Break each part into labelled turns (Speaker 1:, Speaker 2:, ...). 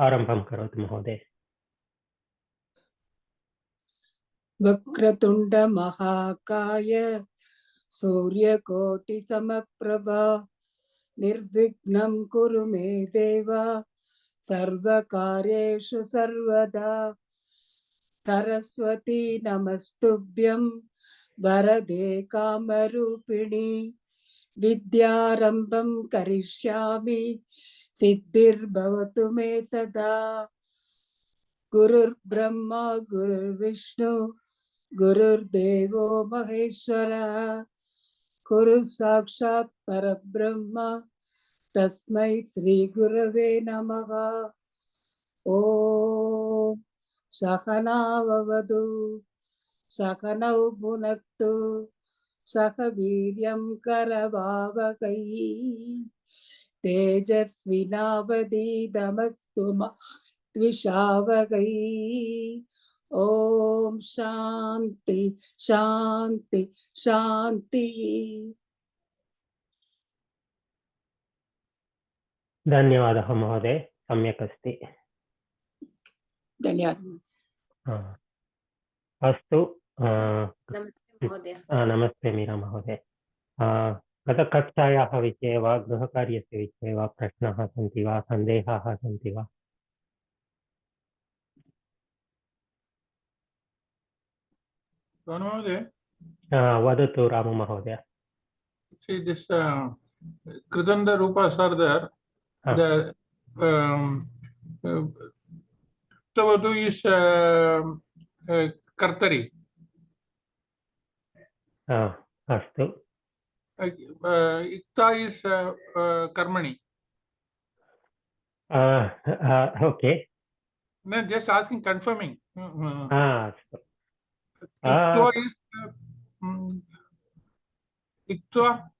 Speaker 1: आरम्भं करोतु महोदय।
Speaker 2: वक्रतुण्ड महाकाय सूर्यकोटिसमप्रभा निर्विघ्नं कुरु मे देव सर्वकार्येषु सर्वदा। सरस्वती नमस्तुभ्यं वरदे कामरूपिणी विद्यारम्भं करिष्यामि सिद्धिर्भवतु मे सदा। गुरुर्ब्रह्मा गुरुर्विष्णु गुरुर्देवो महेश्वरः गुरु साक्षात् परब्रह्म तस्मै श्री गुरवे नमः। ओम सहना भवतु सहनौ भुनक्तु सह वीर्यं करवावहै तेजस्विनावधीतमस्तु मा द्विषावहै। ओम शांति शांति शांति।
Speaker 1: धन्यवादः महोदय, सम्यक् अस्ति।
Speaker 2: धन्यवादः।
Speaker 1: अस्तु,
Speaker 3: नमस्ते महोदय।
Speaker 1: नमस्ते मीरा महोदय। गतकक्षायाः विषये वा गृहकार्यस्य विषये वा प्रश्नाः सन्ति वा, सन्देहाः सन्ति वा? वदतु रामु महोदय।
Speaker 4: See this Kritanda Rupas are there. The Tavadu is Kartari.
Speaker 1: अस्तु।
Speaker 4: Ikta is Karmani.
Speaker 1: Okay.
Speaker 4: No, just asking, confirming.
Speaker 1: अस्तु।
Speaker 4: Iktva is Iktva.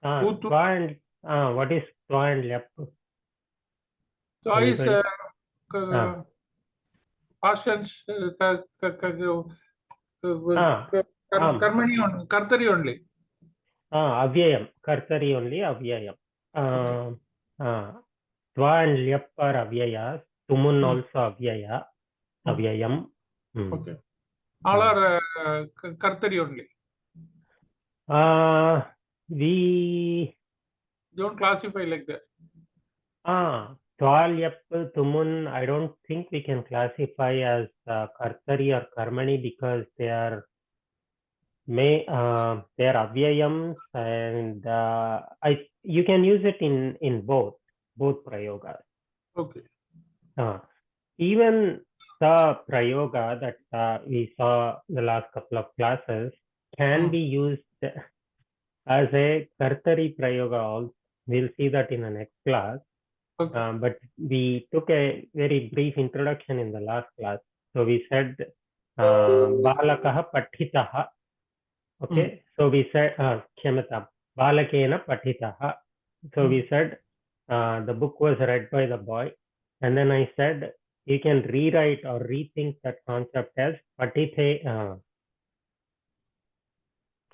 Speaker 1: What is Twa and Lyap?
Speaker 4: Twa is past tense. Karmani only, Kartari only.
Speaker 1: Avyayam, Kartari only, Avyayam. Twa and Lyap are Avyayas. Tumun also Avyaya. Avyayam.
Speaker 4: Okay. All are Kartari only.
Speaker 1: We
Speaker 4: don't classify like that.
Speaker 1: Twa, Lyap, Tumun, I don't think we can classify as Kartari or Karmani because they are Avyayams, and you can use it in both prayogas.
Speaker 4: Okay.
Speaker 1: Even the prayoga that we saw the last couple of classes can be used as a Kartari prayoga also. We'll see that in the next class.
Speaker 4: Okay.
Speaker 1: But we took a very brief introduction in the last class. So we said Balakaha Pathitaha. Okay, so we said Kshamatam, Balakena Pathitaha. So we said the book was read by the boy, and then I said you can rewrite or rethink that concept as Pathite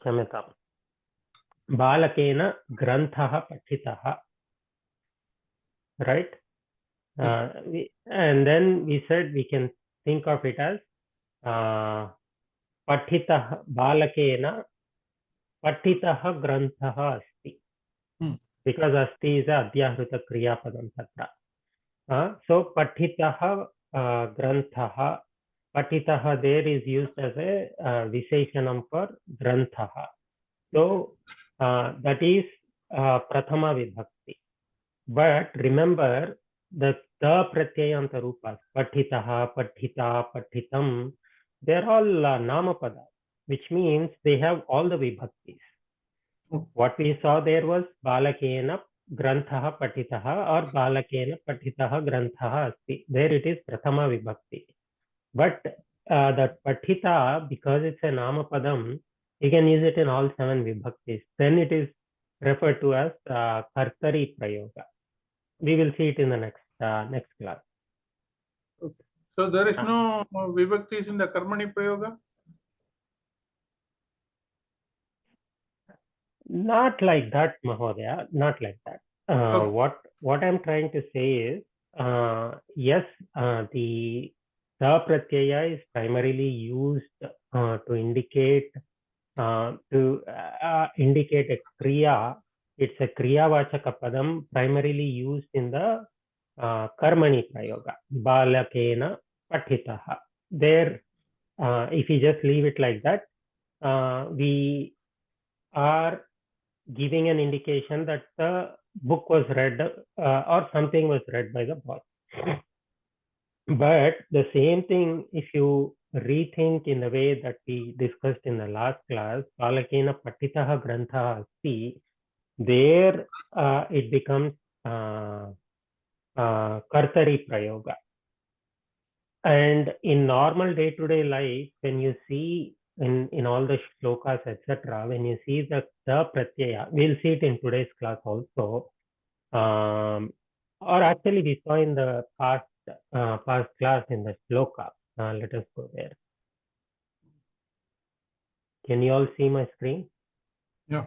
Speaker 1: Kshamatam, Balakena Granthaha Pathitaha. Right? And then we said we can think of it as Pathitah Balakena Pathitaha Granthaha Asti. Because Asti is a Adhyahruta Kriya Padam Tatra. So Pathitaha Granthaha. Pathitaha there is used as a Visheshanam for Granthaha. So that is Prathama Vibhakti. But remember the pratyayanta rupas, Pathitaha, Pathita, Pathitam, they're all Namapada, which means they have all the vibhaktis. What we saw there was Balakena Granthaha Pathitaha or Balakena Pathitaha Granthaha Asti. There it is Prathama Vibhakti. But that Pathita, because it's a Namapadam, you can use it in all 7 vibhaktis. Then it is referred to as Kartari Prayoga. We will see it in the next class.
Speaker 4: Okay. So there is no vibhaktis in the Karmani Prayoga?
Speaker 1: Not like that, Mahodaya. Not like that. Okay. What I'm trying to say is yes, the sa pratyaya is primarily used to indicate a kriya. It's a kriya vachaka padam primarily used in the karmani prayoga. Balakena pathitaha. There, if you just leave it like that, we are giving an indication that the book was read or something was read by the boy. But the same thing, if you rethink in the way that we discussed in the last class, Balakena Patitaha Grantha Asti, there it becomes Kartari Prayoga. And in normal day-to-day life, when you see in all the shlokas, etc., when you see the pratyaya, we'll see it in today's class also. Or actually, we saw in the past class in the shloka. Let us go there. Can you all see my screen?
Speaker 4: Yeah.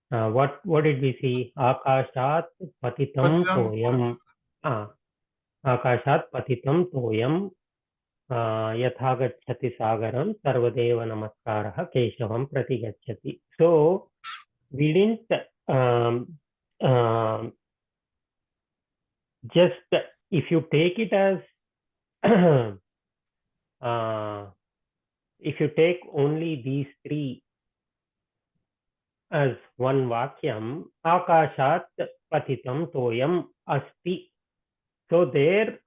Speaker 4: What did we see? Akashat patitam toyam. Akashat patitam toyam yatha gacchati sagaram sarvadeva namaskaraha keshavam prati gacchati. So we didn't just, if you take it as if you take only these three as one vakyam, akashat patitam toyam asti. So there,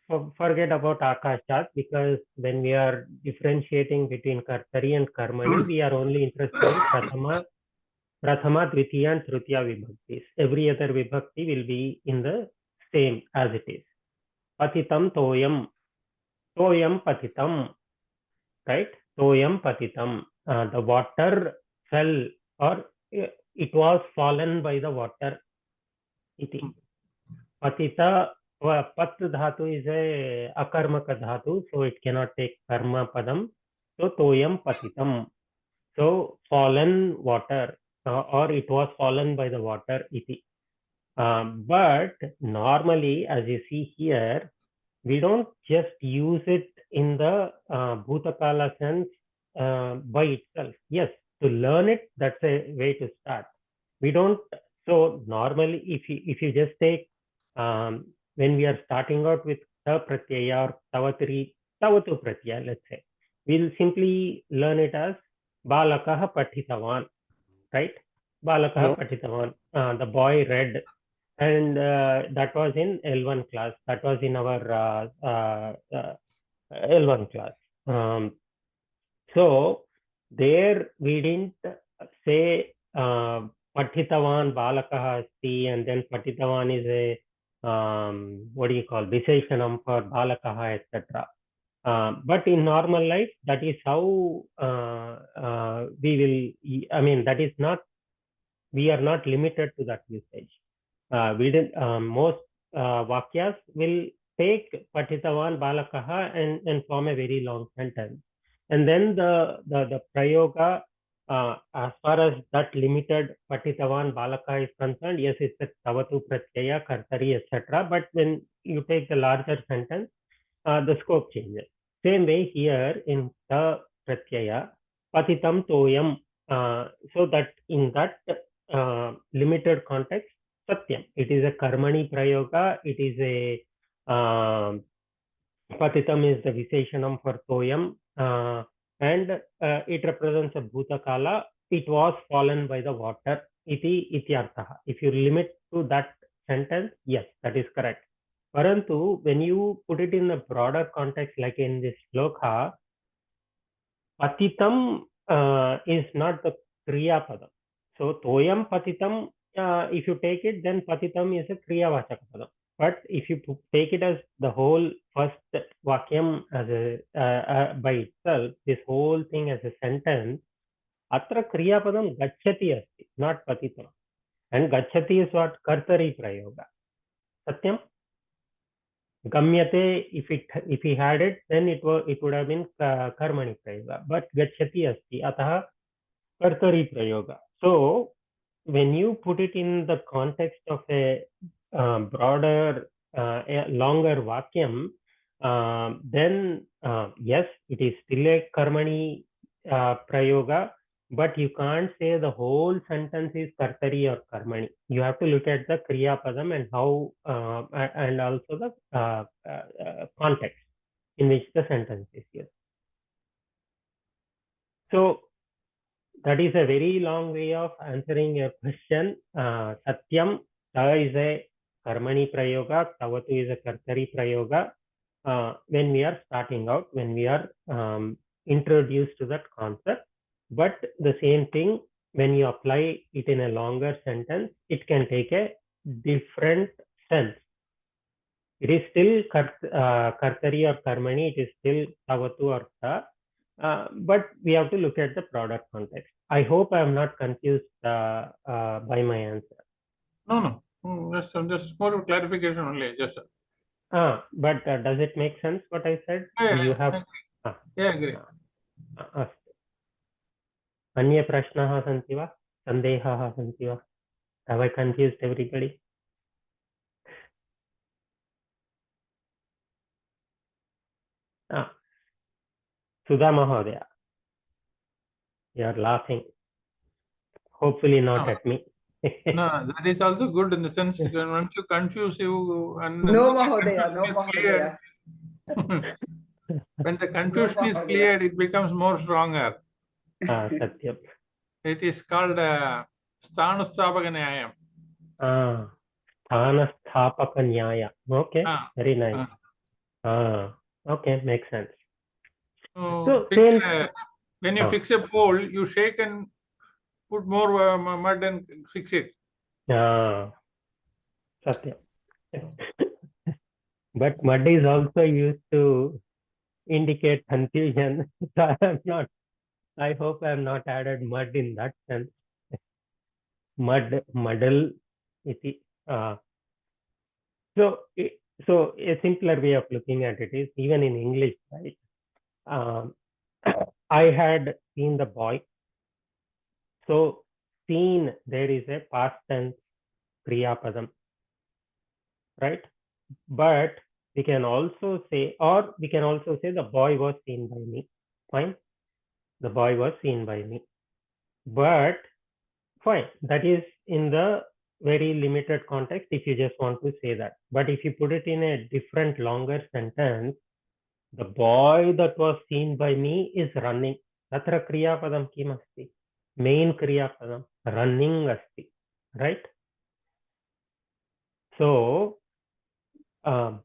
Speaker 4: forget about akashat, because when we are differentiating between kartari and karmani, we are only interested in prathama, dvitiya and tritiya vibhaktis. Every other vibhakti will be in the same as it is. Patitam toyam, toyam patitam, right? Toyam patitam. The water fell, or it was fallen by the water. Iti. Patita, pat dhatu is a akarmaka dhatu, so it cannot take karma padam. So toyam patitam. So fallen water, or it was fallen by the water. Iti. But normally, as you see here, we don't just use it in the Bhutakala sense by itself. Yes, to learn it, that's a way to start. We don't, so normally if you just take, when we are starting out with ta pratyaya or tavatu pratyaya, let's say, we'll simply learn it as balakaha pathitavan, right? Balakaha pathitavan, the boy read. And that was in L1 class. That was in our L1 class. So there we didn't say Pathitavan Balakaha Asti, and then Pathitavan is a what do you call, Visheshanam for Balakaha, etc. But in normal life, that is how we will, I mean, that is not, we are not limited to that usage. We did most vakyas will take Patitavan Balakaha and form a very long sentence. And then the prayoga, as far as that limited Patitavan Balaka is concerned, yes, it's a Tavatu Pratyaya, Kartari, etc. But when you take the larger sentence, the scope changes. Same way here in the Pratyaya, Patitam Toyam, so that in that limited context, Satyam. It is a Karmani Prayoga. It is a Patitam is the Visheshanam for Toyam, and it represents a Bhutakala. It was fallen by the water. Iti ityarthaha. If you limit to that sentence, yes, that is correct. Parantu, when you put it in a broader context, like in this shloka, Patitam is not the Kriya Padam. So Toyam Patitam, if you take it, then Patitam is a Kriya Vachaka Padam. But if you take it as the whole first Vakyam as a by itself, this whole thing as a sentence, Atra Kriya Padam Gacchati asti, not Patitam. And Gacchati is what? Kartari Prayoga. Satyam?
Speaker 1: Gamyate, if he had it, then it would have been karmani prayoga. But gacchati asti, atah kartari prayoga. So when you put it in the context of a broader, a longer vakyam, then yes, it is still a karmani prayoga, but you can't say the whole sentence is kartari or karmani. You have to look at the kriya padam and how, and also the context in which the sentence is used. So that is a very long way of answering your question. Satyam, ta is a karmani prayoga, tavatu is a kartari prayoga. When we are starting out, when we are introduced to that concept. But the same thing, when you apply it in a longer sentence, it can take a different sense. It is still kartari or karmani, it is still tavatu or ta. But we have to look at the product context. I hope I am not confused by my answer.
Speaker 5: No. Just more of clarification only. Just.
Speaker 1: But does it make sense what I said? You have.
Speaker 5: Yeah, agree.
Speaker 1: अस्तु. अन्ये प्रश्नाः सन्ति वा? सन्देहाः सन्ति वा? Have I confused everybody? Sudha Mahodaya, you are laughing. Hopefully not at me.
Speaker 5: No, that is also good in the sense when once you confuse you and
Speaker 2: No, Mahodaya, no, Mahodaya.
Speaker 5: When the confusion is cleared, it becomes more stronger.
Speaker 1: Satyam.
Speaker 5: It is called Sthanusthapaka Nyayam.
Speaker 1: Sthanusthapaka Nyaya. Okay, very nice. Okay, makes sense.
Speaker 5: So when you fix a pole, you shake and put more mud and fix it.
Speaker 1: Satyam. But mud is also used to indicate confusion. So I hope I have not added mud in that sense. Muddle. So a simpler way of looking at it is even in English, right? I had seen the boy. So seen, there is a past tense kriya padam, right? But we can also say, the boy was seen by me. Fine. The boy was seen by me. But fine, that is in the very limited context if you just want to say that. But if you put it in a different, longer sentence, the boy that was seen by me is running. Tatra kriya padam kim asti? Main kriya padam, running asti, right? So, what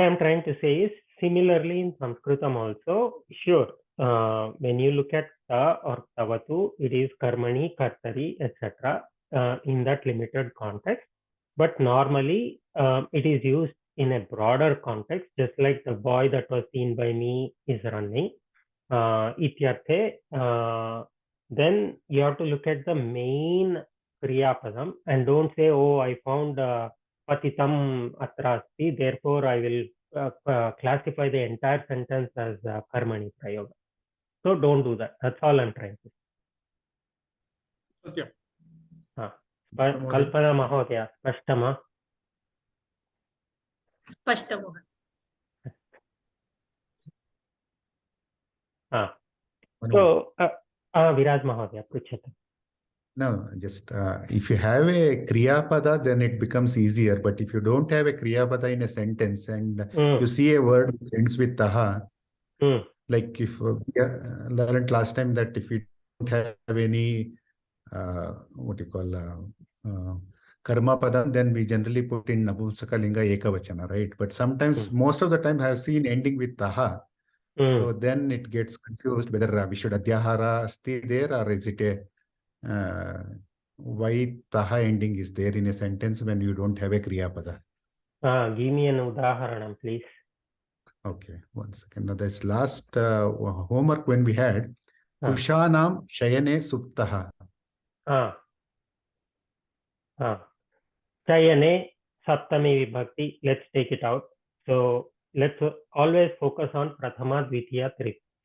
Speaker 1: I'm trying to say is, similarly in Sanskritam also, sure, when you look at ta or tavatu, it is karmani, kartari, etc. In that limited context. But normally, it is used in a broader context, just like the boy that was seen by me is running. Ityarthe, then you have to look at the main kriya padam and don't say, oh, I found patitam atra asti, therefore I will classify the entire sentence as karmani prayoga. So don't do that. That's all I'm trying to say.
Speaker 5: Okay.
Speaker 1: Kalpana Mahodaya, Spashtama.
Speaker 3: Spashtam.
Speaker 1: So, Viraj Mahodaya, Pruchata.
Speaker 6: No, just if you have a kriya pada, then it becomes easier. But if you don't have a kriya pada in a sentence and you see a word which ends with taha, like if learned last time that if you don't have any what you call karma pada, then we generally put in napumsakalinga ekavachana, right? But sometimes, most of the time, I have seen ending with taha. So then it gets confused whether we should adhyahara asti there or is it a why taha ending is there in a sentence when you don't have a kriya pada.
Speaker 1: Give me an udaharanam, please.
Speaker 6: Okay, 1 second. Now, this last homework when we had Kushanam Shayane Suptaha.
Speaker 1: Chayane Saptami Vibhakti. Let's take it out. So let's always focus on Prathama, Dvitiya,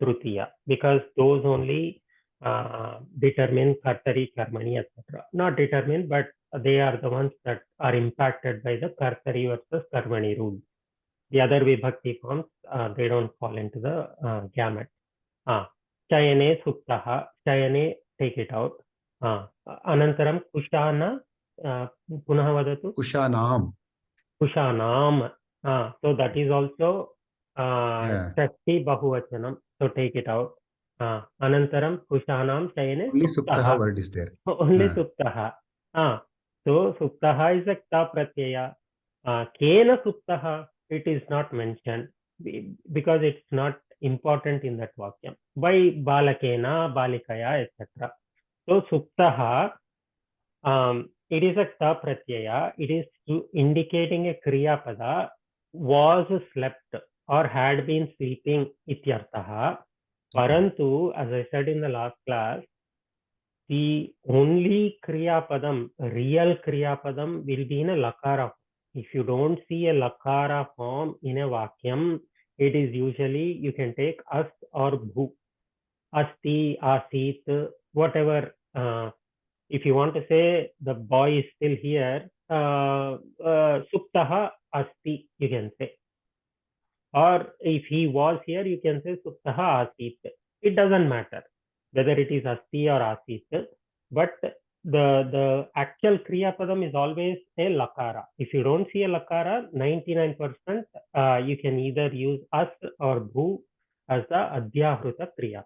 Speaker 1: Tritiya, because those only determine Kartari, Karmani, etc. Not determine, but they are the ones that are impacted by the Kartari versus Karmani rule. The other Vibhakti forms, they don't fall into the gamut. Chayane Suptaha. Chayane, take it out. Anantaram Kushana. Punah vadatu.
Speaker 6: Kushanam.
Speaker 1: Kushanam. So that is also Shakti Bahuvachanam. So take it out. Anantaram Kushanam Chayane
Speaker 6: Only Suptaha word is there.
Speaker 1: Only Suptaha. So Suptaha is a Kta Pratyaya. Kena Suptaha, it is not mentioned because it's not important in that vakyam. By Balakena, Balikaya, etc. So Suptaha, it is a Kta Pratyaya. It is indicating a Kriya Pada was slept or had been sleeping ityartaha. Parantu, as I said in the last class, the only Kriya Padam, real Kriya Padam will be in a Lakara. If you don't see a Lakara form in a Vakyam, it is usually, you can take As or Bhu. Asti, Asit, whatever. If you want to say the boy is still here, Suptaha Asti, you can say. Or if he was here, you can say Suptaha Asit. It doesn't matter whether it is Asti or Asit, but the actual Kriya Padam is always a Lakara. If you don't see a Lakara, 99% you can either use As or Bhu as the Adhyahruta Kriya.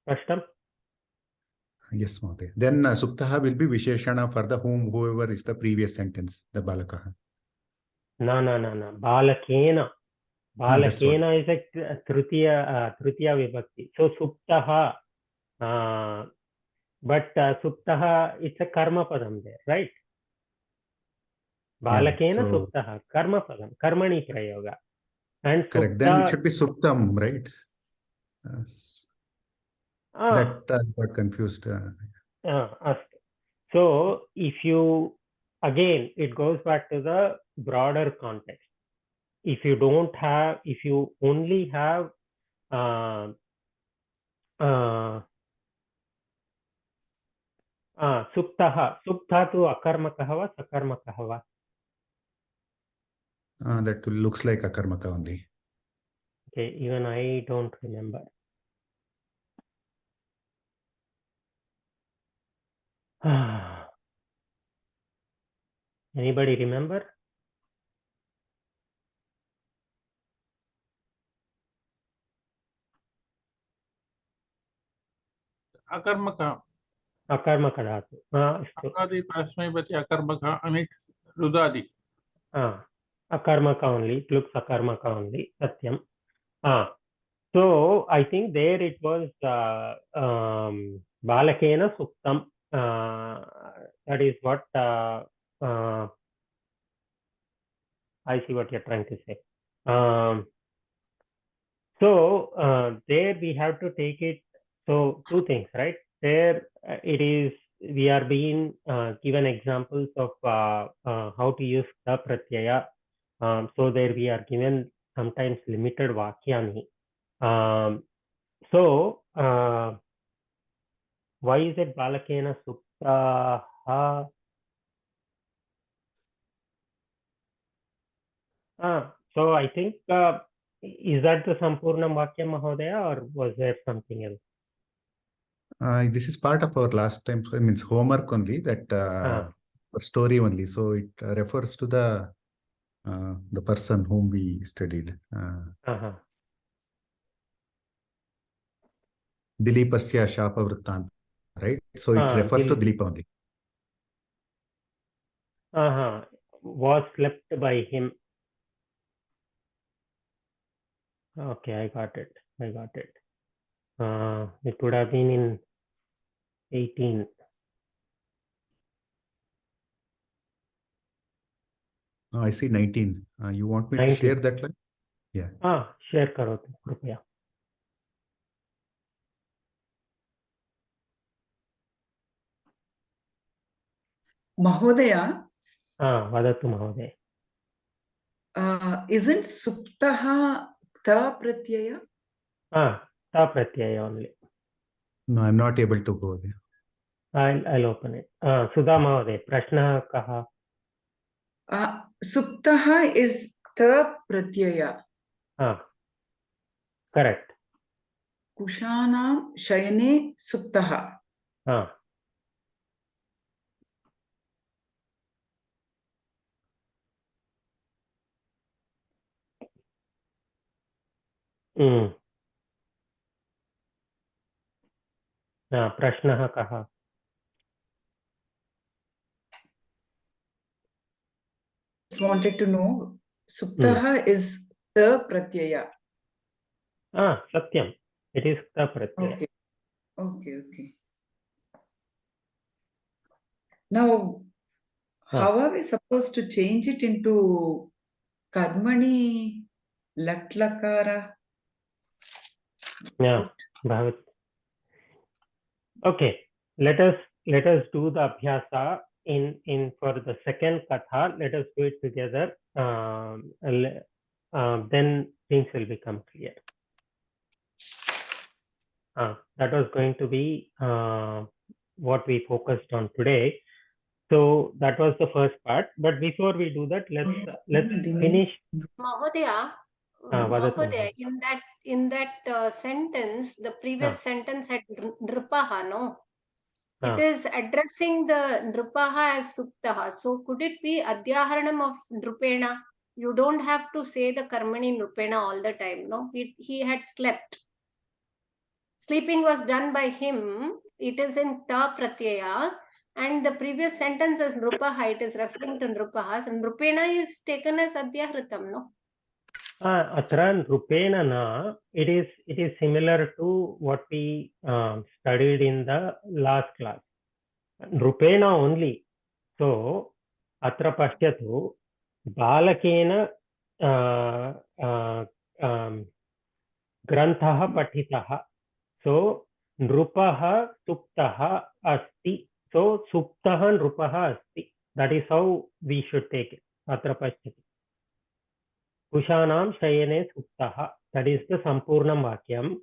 Speaker 1: Prashtam?
Speaker 6: Yes, Mahoday. Then Suptaha will be Visheshana for the whoever is the previous sentence, the Balakaha.
Speaker 1: No. Balakena. Balakena is a Tritiya Vibhakti. So Suptaha. But Suptaha, it's a Karma Padam there, right? Balakena Suptaha. Karma Padam. Karmani Prayoga. And
Speaker 6: correct.
Speaker 1: Supta,
Speaker 6: Then it should be Suptam, right? That got confused.
Speaker 1: So if you, again, it goes back to the broader context. If you don't have, if you only have Suptaha. Supta tu Akarmakaha va Sakarmakaha va?
Speaker 6: That looks like Akarmaka only.
Speaker 1: Okay, even I don't remember. Anybody remember?
Speaker 5: Akarmaka.
Speaker 1: Akarmaka dhatu.
Speaker 5: Akadi Prasmipati Akarmaka and it Rudadi.
Speaker 1: Akarmaka only. It looks Akarmaka only. Satyam. So I think there it was Balakena Suktam. That is what I see what you're trying to say. So there we have to take it. So two things, right? There it is. We are being given examples of how to use the pratyaya. So there we are given sometimes limited vakyani. So why is it Balakena Suptaha? So I think is that the Sampurnam Vakya Mahodaya, or was there something else?
Speaker 6: This is part of our last time, so it means homework only, that story only. So it refers to the person whom we studied. Dilipasya Shapa Vrittant, right? So it refers to Dilipa only.
Speaker 1: Was slept by him. Okay, I got it. It would have been in 18.
Speaker 6: I see 19. You want me
Speaker 1: 19.
Speaker 6: to share that line? Yeah.
Speaker 1: Share karo to, krupaya.
Speaker 2: महोदय,
Speaker 1: वदतु महोदय।
Speaker 2: isn't suptaha ta pratyaya?
Speaker 1: Ta pratyaya only.
Speaker 6: No, I'm not able to go there.
Speaker 1: I'll open it. Sudha महोदय, प्रश्नः कः?
Speaker 2: Suptaha is ta pratyaya.
Speaker 1: Correct.
Speaker 2: Kushanam shayane suptaha.
Speaker 1: प्रश्नः कः?
Speaker 2: Wanted to know, suptaha is ta pratyaya.
Speaker 1: सत्यम्. It is ta pratyaya.
Speaker 2: Okay. Okay. Now, how are we supposed to change it into karmani latlakara?
Speaker 1: Yeah, Bhavat. Okay, let us do the abhyasa in for the second katha. Let us do it together. Then things will become clear. That was going to be what we focused on today. So that was the first part. But before we do that, let's finish.
Speaker 3: Mahodaya, in that sentence, the previous sentence had nripaha, no? It is addressing the nripaha as suptaha. So could it be adhyaharanam of nrupena? You don't have to say the karmani nrupena all the time, no? He had slept. Sleeping was done by him. It is in ta pratyaya. And the previous sentence is nrupaha. It is referring to nrupahas. And nrupena is taken as adhyahritam, no?
Speaker 1: Atra nrupena na. It is similar to what we studied in the last class. Nrupena only. So atra pashyatu balakena granthaha patitaha. So nrupaha suptaha asti. So suptaha nrupaha asti. That is how we should take it. Atra pashyati. Kushanam shayane suptaha. That is the sampurnam vakyam.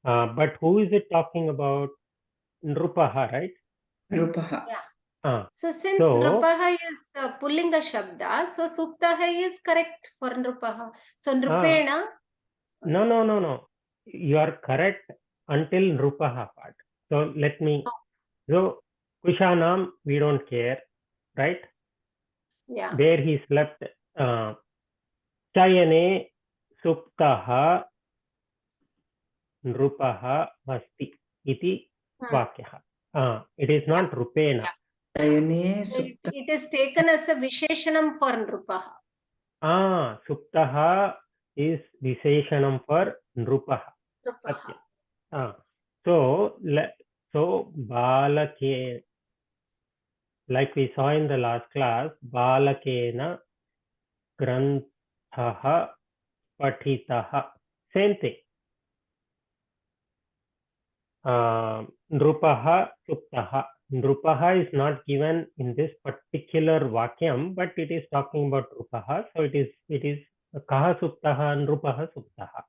Speaker 1: But who is it talking about? Nrupaha, right?
Speaker 2: Nrupaha.
Speaker 3: Yeah. So since nrupaha is pullinga shabda, so suptaha is correct for nrupaha. So nrupena.
Speaker 1: No. You are correct until nrupaha part. So let me. So kushanam, we don't care, right?
Speaker 3: Yeah.
Speaker 1: There he slept. Chayane suptaha nrupaha asti iti vakyah. It is not rupena.
Speaker 3: It is taken as a visheshanam for nrupaha.
Speaker 1: Suptaha is visheshanam for nrupaha. So balake, like we saw in the last class, balakena granthaha patitaha. Same thing. Nrupaha suptaha. Nrupaha is not given in this particular vakyam, but it is talking about Nrupaha. So it is kaha suptaha, Nrupaha suptaha.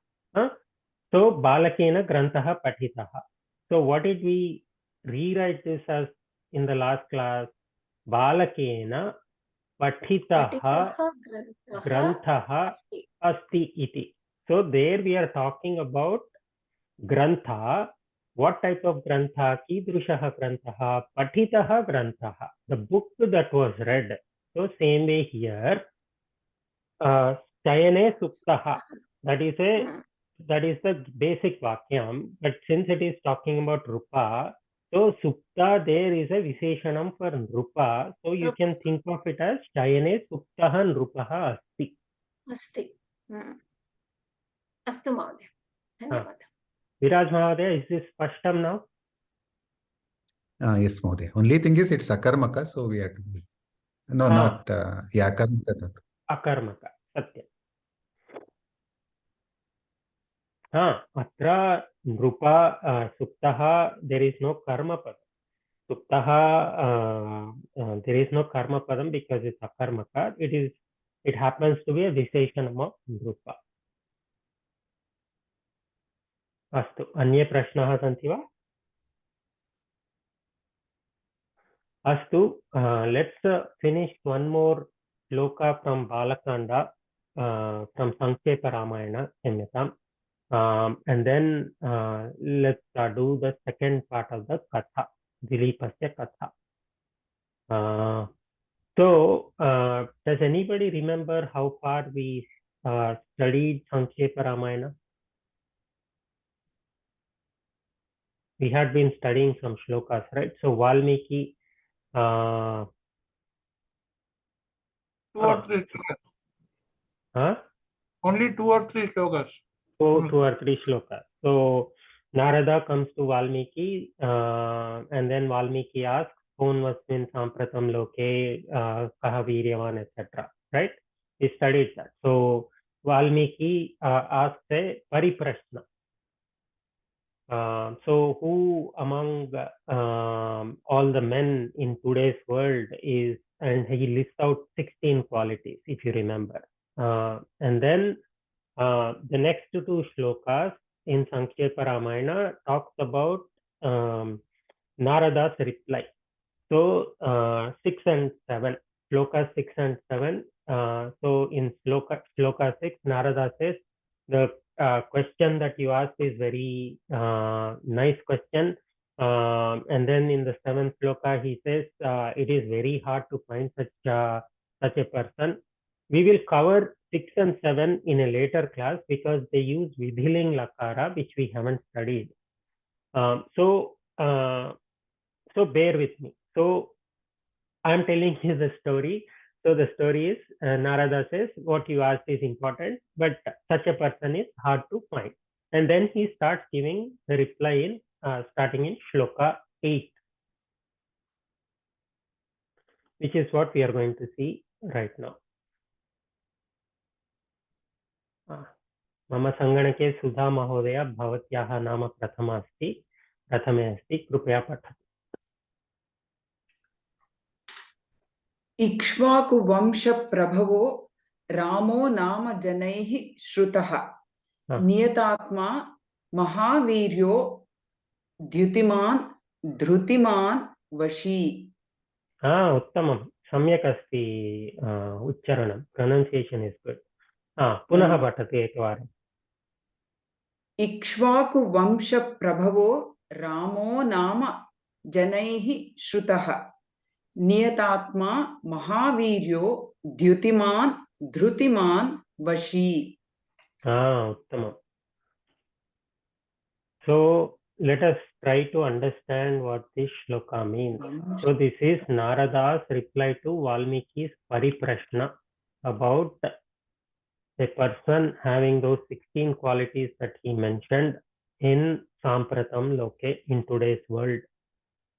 Speaker 1: So balakena grantaha patitaha. So what did we rewrite this as in the last class? Balakena patitaha granthaha asti iti. So there we are talking about grantha. What type of grantha? Kidrushaha granthaha, patitaha granthaha. The book that was read. So same way here, chayane suptaha. That is the basic vakyam. But since it is talking about rupa, so supta there is a visheshanam for nrupa. So you can think of it as chayane suptaha nrupaha asti.
Speaker 3: Asti. Astu Mahodaya. Dhanyawad.
Speaker 1: Viraj Mahodaya, is this spashtam now?
Speaker 6: Yes, Mahodaya. Only thing is it's akarmaka, so we have to be. No, not akarmaka.
Speaker 1: Akarmaka, satya. Atra nrupa suptaha, there is no karma pada. Suptaha, there is no karma padam because it's akarmaka. It happens to be a visheshanam of Nrupa. Astu. Anye prashnaः सन्ति वा? Astu. Let's finish one more shloka from Balakanda, from Sankshepa Ramayana, Semyatam. And then let's do the second part of the Katha, Dilipasya Katha. So, does anybody remember how far we studied Sankshepa Ramayana? We had been studying some shlokas, right? So, Valmiki.
Speaker 5: 2 or 3 shlokas. Only 2 or 3 shlokas.
Speaker 1: Two or 3 shlokas. So, Narada comes to Valmiki, and then Valmiki asks, Konvasmin Sampratam Loke, Kaha Viryavan, etc. Right? We studied that. So, Valmiki asks a Pariprashna. So, who among all the men in today's world is, and he lists out 16 qualities, if you remember. And then the next 2 shlokas in Sankshepa Ramayana talks about Narada's reply. So 6 and 7, shloka 6 and 7. So in shloka 6, Narada says, the question that you asked is very nice question. And then in the 7th shloka, he says, it is very hard to find such a person. We will cover 6 and 7 in a later class because they use Vidhiling Lakara, which we haven't studied. So bear with me. So I'm telling you the story. So the story is, Narada says, what you asked is important, but such a person is hard to find. And then he starts giving the reply in, starting in shloka 8, which is what we are going to see right now. मम सङ्गणके सुधा महोदय भवत्याः नाम प्रथमे अस्ति कृपया पठतु.
Speaker 2: इक्ष्वाकुवंशप्रभवो रामो नाम जनैः श्रुतः नियतात्मा महावीर्यो द्युतिमान् धृतिमान् वशी.
Speaker 1: उत्तमं, सम्यक् अस्ति उच्चारणं, प्रोनौन्सियेशन् इस् गुड्. पुनः पठतु एकवारम्.
Speaker 2: इक्ष्वाकुवंशप्रभवो रामो नाम जनैः श्रुतः नियतात्मा महावीर्यो द्युतिमान् धृतिमान् वशी.
Speaker 1: उत्तमम्. So let us try to understand what this shloka means. So this is Narada's reply to Valmiki's Pariprashna about a person having those 16 qualities that he mentioned in Sampratam Loke, in today's world.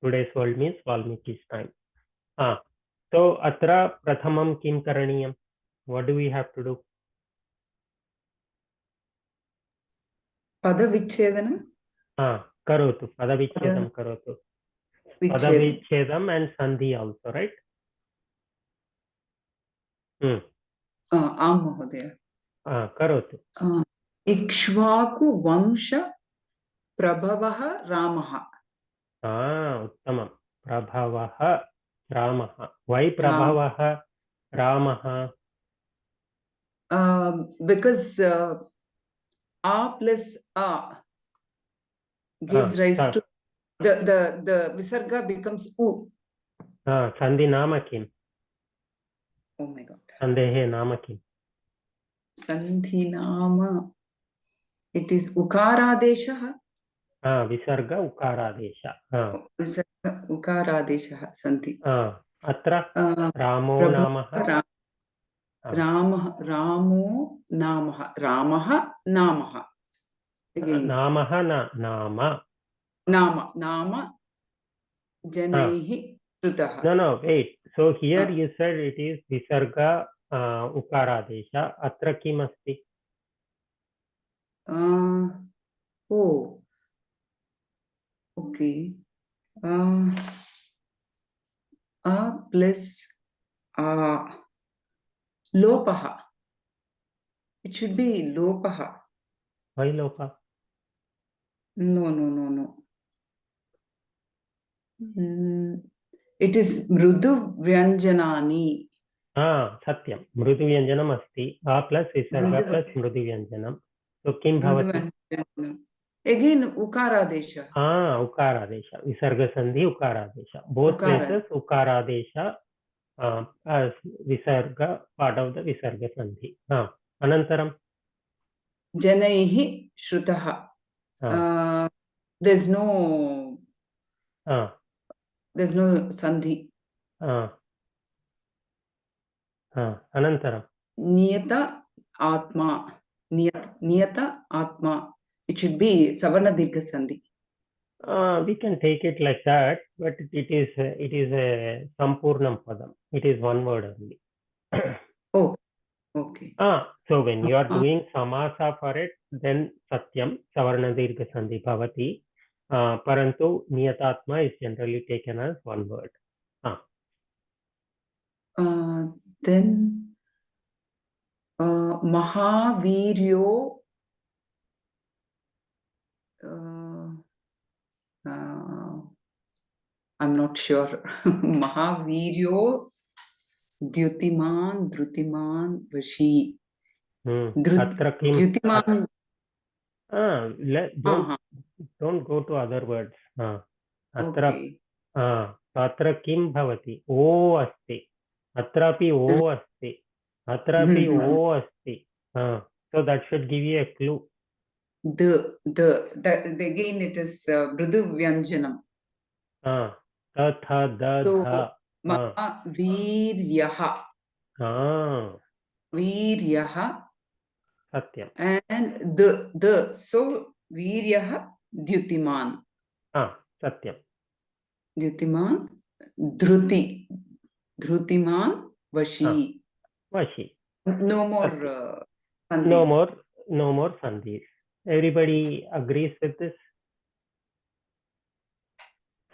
Speaker 1: Today's world means Valmiki's time. So atra prathamam kim karaniyam? What do we have to do?
Speaker 2: Padavichedana?
Speaker 1: Karotu. Padavichedam karotu. Padavichedam and sandhi also, right?
Speaker 2: Am Mahodaya.
Speaker 1: Karotu.
Speaker 2: Ikshvaku Vamsha Prabhavaha Ramaha.
Speaker 1: Uttamam. Prabhavaha Ramaha. Why Prabhavaha Ramaha?
Speaker 2: Because A plus A gives rise to the Visarga becomes U.
Speaker 1: Sandhi nama kim?
Speaker 2: Oh my God.
Speaker 1: Sandhehe nama kim?
Speaker 2: Sandhi nama. It is Ukaradesha.
Speaker 1: Visarga Ukaradesha.
Speaker 2: Visarga Ukaradesha Sandhi.
Speaker 1: Atra Ramo Namaha.
Speaker 2: Ramo Namaha. Ramaha Namaha.
Speaker 1: Namaha na Nama.
Speaker 2: Nama Janaihi Shrutaha.
Speaker 1: No, wait. So here you said it is Visarga Ukaradesha. Atra kim asti?
Speaker 2: Oh. Okay. plus lopaha. It should be lopaha.
Speaker 1: Why lopa?
Speaker 2: No. It is mrudu vyanjanani.
Speaker 1: सत्यं मृदुव्यञ्जनम् अस्ति आ plus विसर्ग plus मृदुव्यञ्जनं सो किं भवति
Speaker 2: Again ukaradesha.
Speaker 1: उकारादेश विसर्गसन्धि उकारादेश both places उकारादेश विसर्ग part of the विसर्गसन्धि अनन्तरं
Speaker 2: जनैः श्रुतः. There's no sandhi.
Speaker 1: अनन्तरं
Speaker 2: Niyata atma. Niyata atma. It should be savarna dirgha sandhi.
Speaker 1: We can take it like that, but it is a sampurnam padam. It is one word only.
Speaker 2: Oh, okay.
Speaker 1: So when you are doing samasa for it, then satyam savarna dirgha sandhi bhavati. Parantu niyatatma is generally taken as one word.
Speaker 2: Then Mahaviryo. I'm not sure. Mahaviryo Dyutiman Drutiman Vashi. Dyutiman.
Speaker 1: Don't go to other words.
Speaker 2: Okay.
Speaker 1: अत्र किं भवति ओ अस्ति अत्रापि ओ अस्ति अत्रापि ओ अस्ति so that should give you a clue.
Speaker 2: Again it is mrudu vyanjanam.
Speaker 1: तथा the
Speaker 2: Viryaha. Viryaha.
Speaker 1: Satyam.
Speaker 2: And the so Viryaha Dyutiman.
Speaker 1: Satyam.
Speaker 2: Dyutiman Drutiman Vashi.
Speaker 1: Vashi.
Speaker 2: No more sandhis.
Speaker 1: No more sandhis. Everybody agrees with this.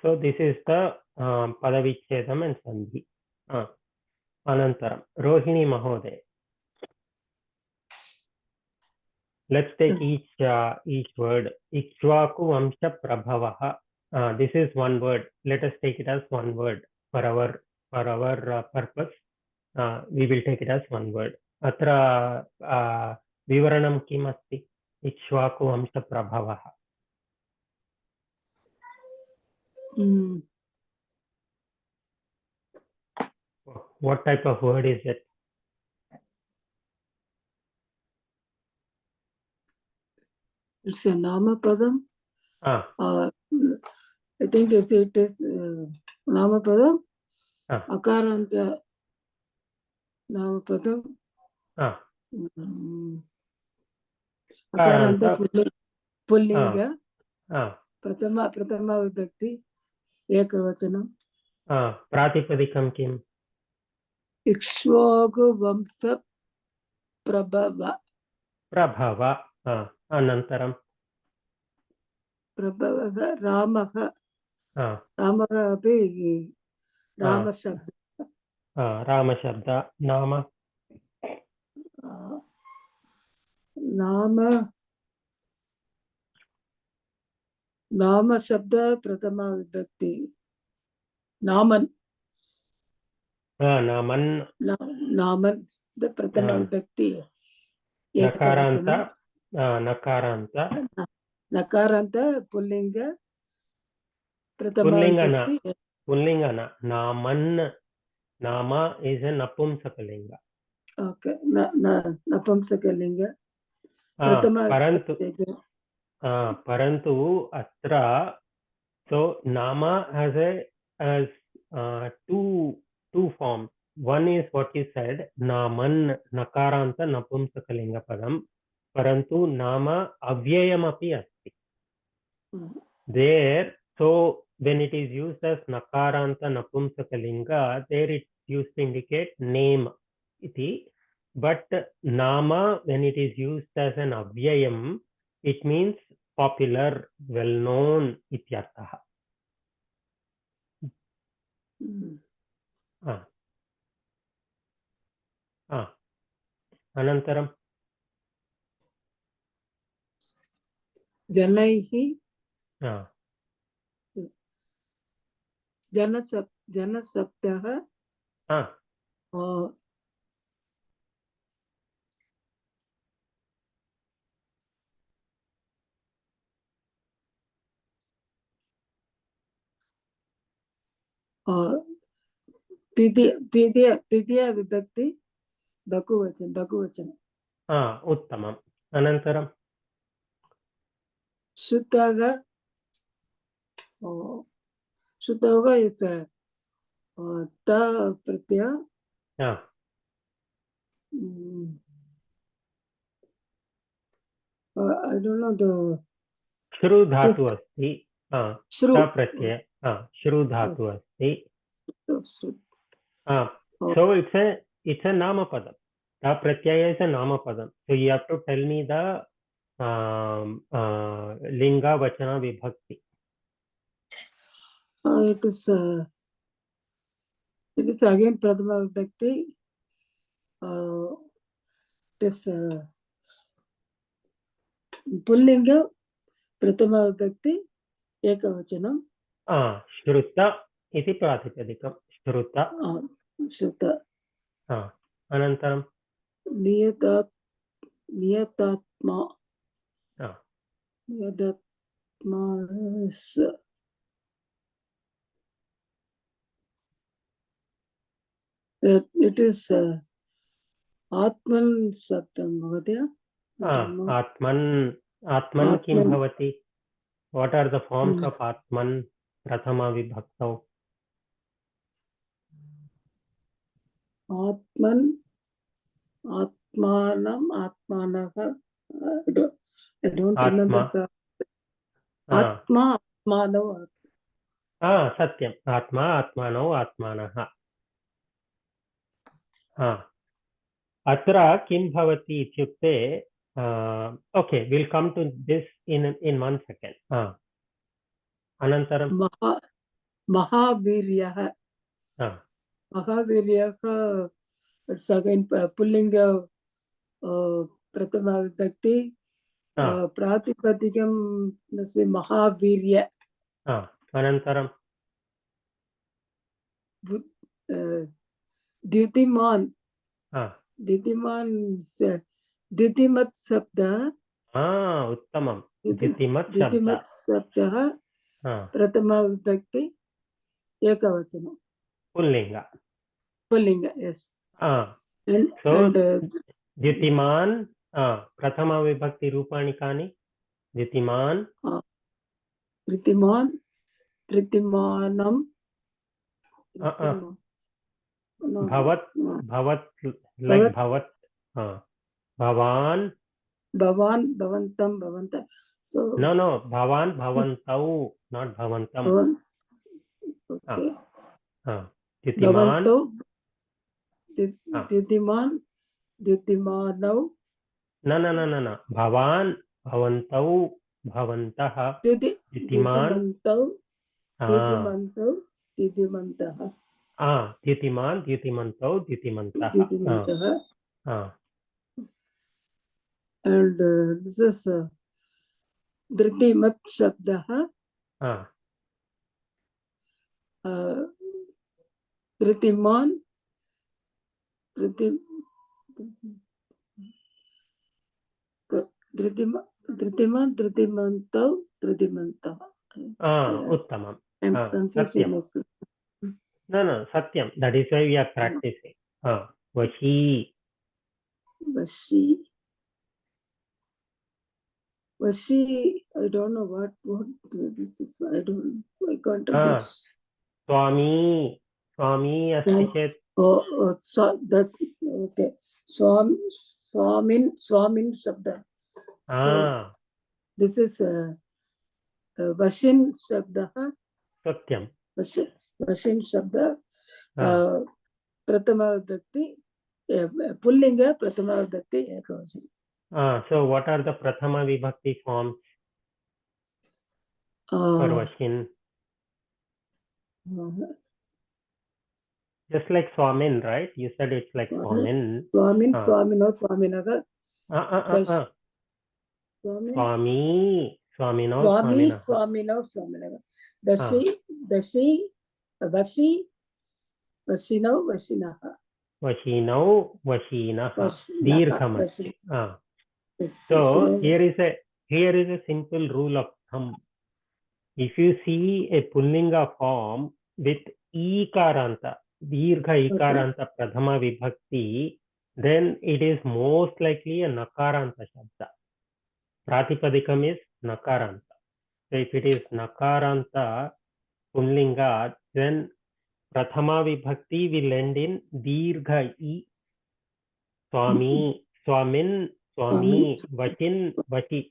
Speaker 1: So this is the Padavichedam and Sandhi. Anantaram. Rohini Mahoday. Let's take each word. Ikshvaku Vamsha Prabhavaha. This is one word. Let us take it as one word for our purpose. We will take it as one word. Atra Vivaranam kim asti? Ikshvaku Vamsha Prabhavaha. What type of word is it?
Speaker 7: It's a nama padam. I think it is nama padam. Akaranta nama padam. Akaranta pullinga. Pratama vibhakti. Ekavachanam.
Speaker 1: Pratipadikam kim?
Speaker 7: Ikshvaku Vamsa Prabhava.
Speaker 1: Prabhava. Anantaram.
Speaker 7: Prabhavaha Ramaha. Ramaha api Rama Shabda.
Speaker 1: Rama Shabda. Nama.
Speaker 7: Nama Shabda Pratama Vibhakti. Naman.
Speaker 1: Naman.
Speaker 7: Naman. The Pratama Vibhakti.
Speaker 1: Nakaranta.
Speaker 7: Nakaranta Pullinga. Pratama Vibhakti.
Speaker 1: Pullingana. Naman. Nama is a Napumsakalinga.
Speaker 7: Okay. Napumsakalinga.
Speaker 1: Parantu atra. So nama has two forms. One is what you said, naman nakaranta napumsakalinga padam. Parantu nama avyayam api asti. There, so when it is used as nakaranta napumsakalinga, there it's used to indicate name iti. But nama, when it is used as an avyayam, it means popular, well-known ityarthaha. अनन्तरं
Speaker 7: जनैः जनसप्तः तृतीय विभक्ति बहुवचन
Speaker 1: उत्तमम् अनन्तरं
Speaker 7: श्रुतः is ta pratyaya I don't know the
Speaker 1: श्रु धातु अस्ति
Speaker 7: श्रु
Speaker 1: प्रत्यय श्रु धातु अस्ति so it's a namapadam. Ta pratyaya is a namapadam, so you have to tell me the linga vachana vibhakti.
Speaker 7: it is again prathama vibhakti. It is pullinga prathama vibhakti ekavachanam
Speaker 1: shruta iti pratipadikam shruta अनन्तरं
Speaker 7: नियतात्मा it is atman sabdam mहोदय
Speaker 1: atman किं भवति? What are the forms of atman prathama vibhaktau?
Speaker 7: atman atmanam atmanah I don't remember atma atmanav
Speaker 1: satyam atma atmanau atmanah अत्र किं भवति इत्युक्ते okay, we'll come to this in 1 second. अनन्तरं
Speaker 7: महावीर्यः it's again pullinga prathama vibhakti pratipadikam must be mahavirya
Speaker 1: अनन्तरं
Speaker 7: द्युतिमान द्युतिमत् शब्दः
Speaker 1: उत्तमं द्युतिमत्
Speaker 7: शब्दः प्रथमा विभक्ति एकवचनं पुल्लिंग yes
Speaker 1: so द्युतिमान प्रथमा विभक्ति रूपाणि कानि? द्युतिमान
Speaker 7: धृतिमानं
Speaker 1: भवत् like भवत् भवान्
Speaker 7: भवन्तं भवन्तः so
Speaker 1: no भवान् भवन्तौ not भवन्तं द्युतिमान
Speaker 7: द्युतिमानौ
Speaker 1: न भवान् भवन्तौ भवन्तः Dyutiman
Speaker 7: द्युतिमन्तौ
Speaker 1: Dyutiman द्युतिमन्तौ द्युतिमन्तः
Speaker 7: and this is dhृतिमत् शब्दः धृतिमान धृतिमन्तौ धृतिमन्तः
Speaker 1: उत्तमं सत्यं no satyam, that is why we are practicing.
Speaker 7: Vashi I don't know what this is. I can't understand.
Speaker 1: Swami asti chet
Speaker 7: so that's okay. Swamin shabda. So this is Vashin shabda.
Speaker 1: satyam
Speaker 7: Vashin shabda prathama vibhakti pullinga prathama vibhakti ekavachanam.
Speaker 1: So what are the prathama vibhakti forms for Vashin? Just like Swamin, right? You said it's like Swamin.
Speaker 7: Swamin,
Speaker 1: Ah.
Speaker 7: Swamino, Swaminaga.
Speaker 1: Swami, Swamino,
Speaker 7: Swami,
Speaker 1: Swaminaha.
Speaker 7: Swamino, Swaminaga. Dashi, Dashi, Vashi, Vashino, Vashinaha.
Speaker 1: Vashino, Vashinaha.
Speaker 7: Vashinaha,
Speaker 1: Dirghamasti. So here is a simple rule of thumb. If you see a Pullinga form with Ikaranta, Dirgha Ikaranta Pradhama Vibhakti, then it is most likely a Nakaranta Shabda. Pratipadikam is Nakaranta. So if it is Nakaranta Pullinga, then Prathama Vibhakti will end in Dirgha I. Swami, Swamin, Swami, Vachin, Vachi.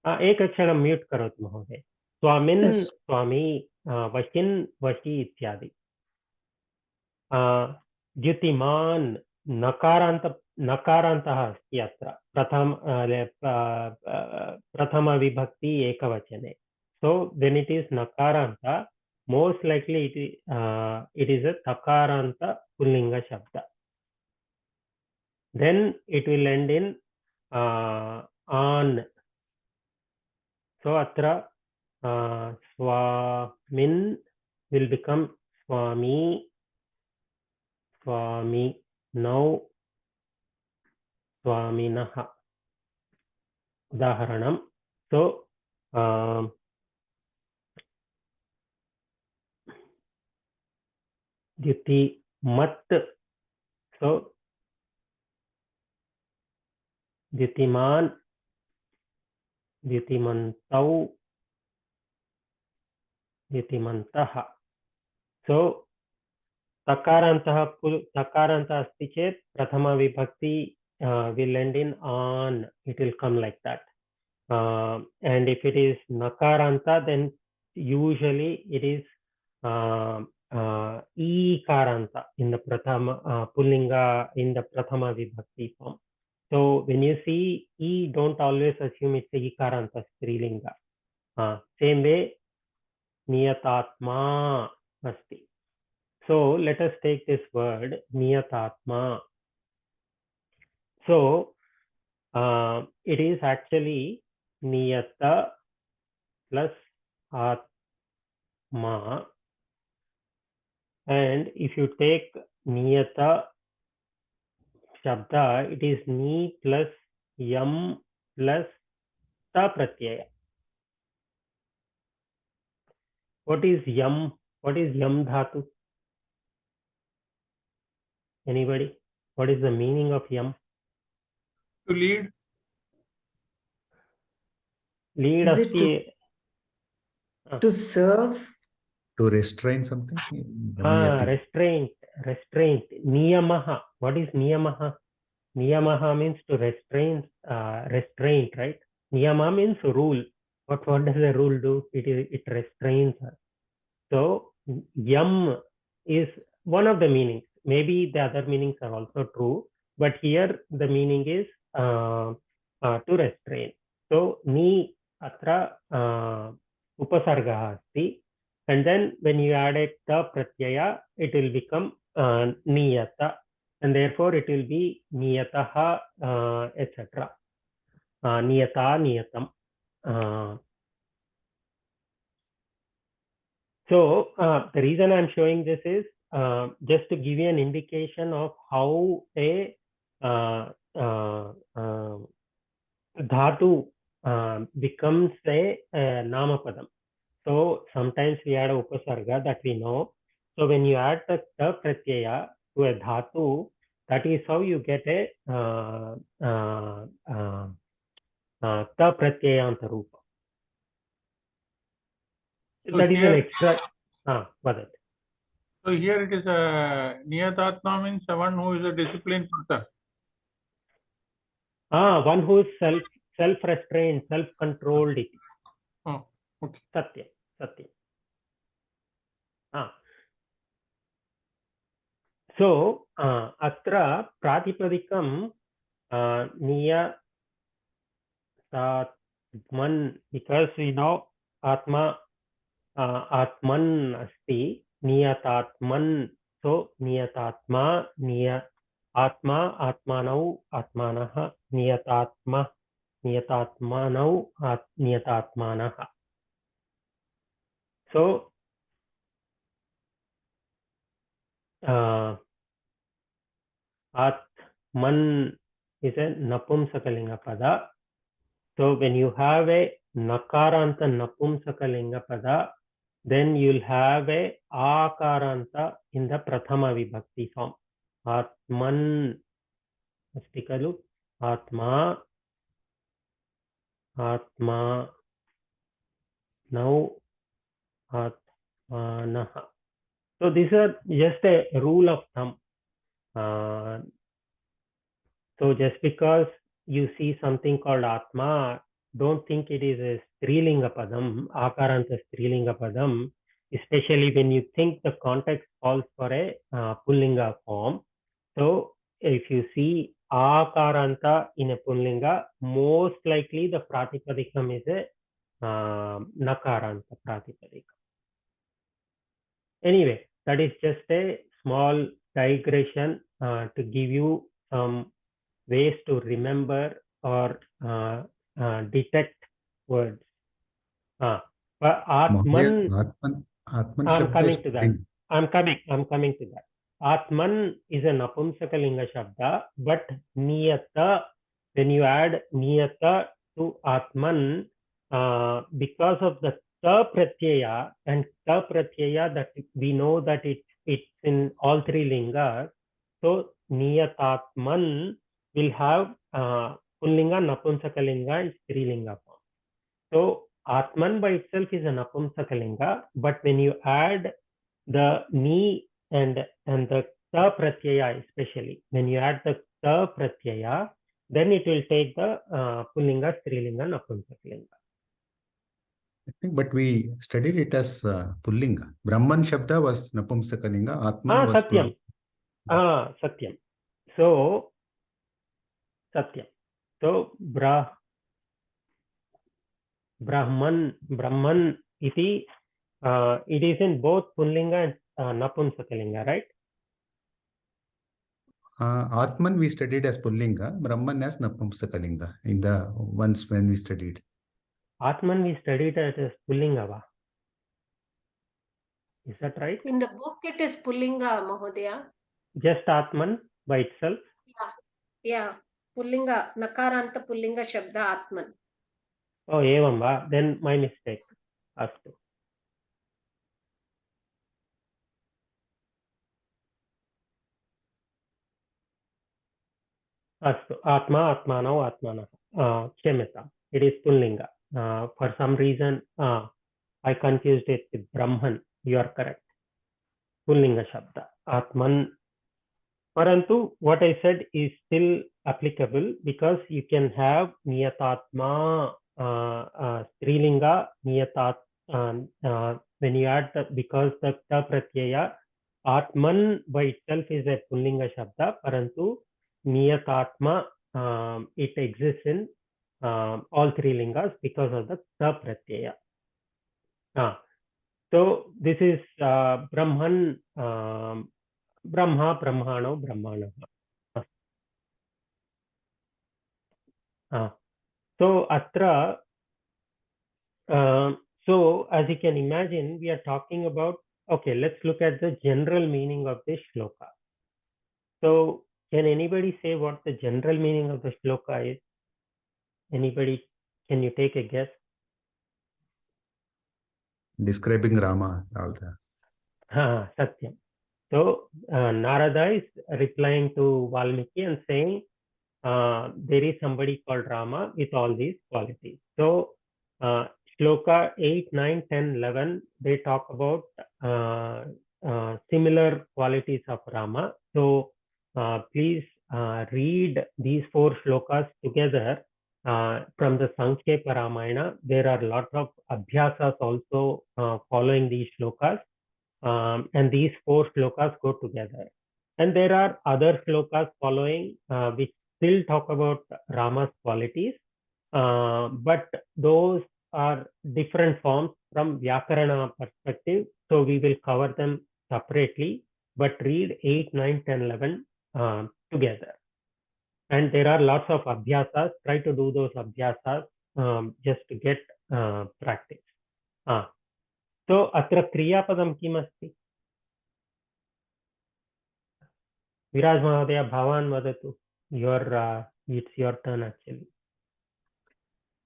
Speaker 1: एक क्षणं mute करोतु महोदय. स्वामिन्, स्वामी, वशिन्, वशि इत्यादि. द्युतिमान् नकारान्तः अस्ति अत्र प्रथमविभक्ति एकवचने. So when it is nakaranta, most likely it is a takaranta pullinga shabda. Then it will end in an. So atra swamin will become swami, swami, now swaminaha. Udaharanam. So Diti mat. So Ditiman, Ditimantau, Ditimantaha. So takarantah asti chet prathama vibhakti will end in an. It will come like that. And if it is nakaranta, then usually it is ikaranta in the prathama pullinga in the prathama vibhakti form. So when you see e, don't always assume it's a ikaranta strilinga. Same way niyatatma asti. So let us take this word niyatatma. So it is actually niyata plus atma, and if you take niyata shabda, it is ni plus yam plus ta pratyaya. What is yam? What is yam dhatu? Anybody? What is the meaning of yam?
Speaker 5: To lead.
Speaker 1: Lead
Speaker 2: Is it to serve?
Speaker 6: To restrain something?
Speaker 1: Restraint. Niyamaha. What is niyamaha? Niyamaha means to restrain, restraint, right? Niyama means rule. What does a rule do? It restrains us. So yam is one of the meanings. Maybe the other meanings are also true, but here the meaning is to restrain. So ni atra upasarga asti, and then when you add a ta pratyaya, it will become niyata, and therefore it will be niyataha, etc. Niyata, niyatam. So the reason I'm showing this is just to give you an indication of how a dhatu becomes a namapadam. So sometimes we add a upasarga, that we know. So when you add the ta pratyaya to a dhatu, that is how you get a ta pratyayanta rupa. So that is an extra. What it?
Speaker 5: So here it is a niyatatma means someone who is a disciplined person.
Speaker 1: One who is self-restrained, self-controlled.
Speaker 5: Oh, okay.
Speaker 1: Satya. So atra pratipadikam niyatatman, because we know atma atman asti, niyatatman. So niyatatma, atma, atmanau, atmanah, niyatatma, niyatatmanau, niyatatmanah. So atman is a napumsakalinga pada. So when you have a nakaranta napumsakalinga pada, then you'll have a akaranta in the prathama vibhakti form. Atman asti kalu, atma, atma, now atmanaha. So these are just a rule of thumb. So just because you see something called atma, don't think it is a strilinga padam, akaranta strilinga padam, especially when you think the context calls for a pullinga form. So if you see akaranta in a pullinga, most likely the pratipadikam is a nakaranta pratipadikam. Anyway, that is just a small digression to give you some ways to remember or detect words. But Atman,
Speaker 6: Atman
Speaker 1: I'm
Speaker 6: Shabda
Speaker 1: coming
Speaker 6: is
Speaker 1: to that.
Speaker 6: pulling.
Speaker 1: I'm coming to that. Atman is a napumsakalinga shabda, but niyata, when you add niyata to Atman, because of the ta pratyaya, and ta pratyaya, that we know that it's in all three lingas. So niyatatman will have pullinga, napumsakalinga, and strilinga form. So Atman by itself is a napumsakalinga, but when you add the ni and the ta pratyaya, especially when you add the ta pratyaya, then it will take the pullinga, strilinga, napumsakalinga.
Speaker 6: I think, but we studied it as pullinga. Brahman Shabda was napumsakalinga. Atman was
Speaker 1: Satyam. Satyam. So Satyam. So Brahman iti, it is in both pullinga and napumsakalinga, right?
Speaker 6: Atman we studied as pullinga, Brahman as napumsakalinga in the once when we studied.
Speaker 1: Atman we studied it as pullinga, va? Is that right?
Speaker 3: In the book it is pullinga, Mahodaya.
Speaker 1: Just Atman by itself?
Speaker 3: Yeah. Pullinga, nakaranta pullinga shabda Atman.
Speaker 1: Oh, evam va? Then my mistake. Astu. Astu. Atma, atmanau, atmanah. Kshemata. It is pullinga. For some reason, I confused it with Brahman. You are correct. Pullinga shabda. Atman. Parantu, what I said is still applicable because you can have niyatatma, strilinga, niyatat, when you add the, because the ta pratyaya, atman by itself is a pullinga shabda, parantu niyatatma, it exists in all three lingas because of the ta pratyaya. So this is Brahman, Brahma, Brahmano, Brahmana. So atra, so as you can imagine, we are talking about, okay, let's look at the general meaning of this shloka. So can anybody say what the general meaning of the shloka is? Anybody, can you take a guess?
Speaker 6: Describing Rama, all that.
Speaker 1: Satyam. So Narada is replying to Valmiki and saying, there is somebody called Rama with all these qualities. So shloka 8, 9, 10, 11, they talk about similar qualities of Rama. So please read these 4 shlokas together from the Sankshepa Ramayana. There are a lot of abhyasas also following these shlokas, and these 4 shlokas go together. And there are other shlokas following which still talk about Rama's qualities, but those are different forms from Vyakarana perspective. So we will cover them separately. but read 8, 9, 10, 11 together. And there are lots of abhyasas. Try to do those abhyasas just to get practice. So, atra kriyapadam kim asti? Viraj Mahodaya, Bhavan vadatu. It's your turn actually.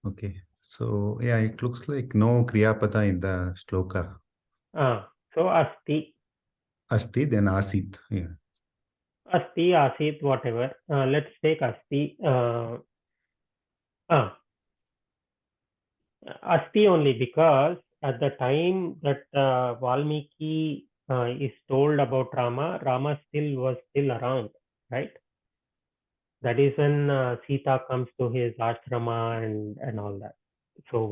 Speaker 6: Okay. So, yeah, it looks like no kriyapada in the shloka.
Speaker 1: So, asti.
Speaker 6: Asti, then asit. Yeah.
Speaker 1: Asti, asit, whatever. Let's take asti. Asti only because at the time that Valmiki is told about Rama, Rama was still around, right? That is when Sita comes to his ashrama and all that. So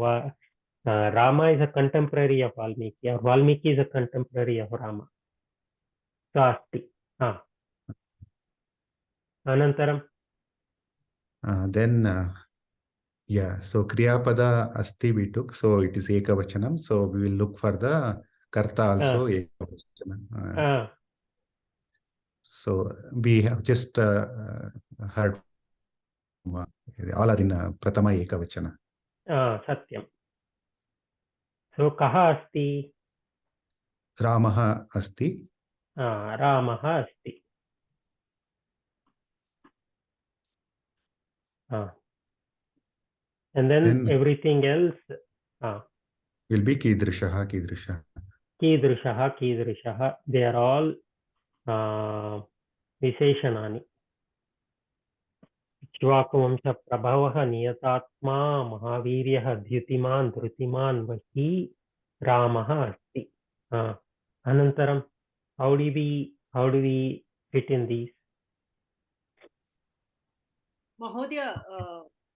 Speaker 1: Rama is a contemporary of Valmiki, or Valmiki is a contemporary of Rama. So asti. Anantaram.
Speaker 6: Then yeah, so kriyapada asti we took, so it is ekavachanam. So we will look for the karta also ekavachanam. So we have just heard all are in pratama ekavachana.
Speaker 1: Satyam. So kaha asti?
Speaker 6: Ramaha asti.
Speaker 1: Ramaha asti. And then everything else
Speaker 6: will be kidrishaha, kidrishaha.
Speaker 1: Kidrishaha, kidrishaha. They are all Visheshanani. Ikshvakumvamsha prabhavaha niyatatma mahaviryaha dhyutiman dhrutiman vahi Ramaha asti. Anantaram, how do we fit in these?
Speaker 8: Mahodaya,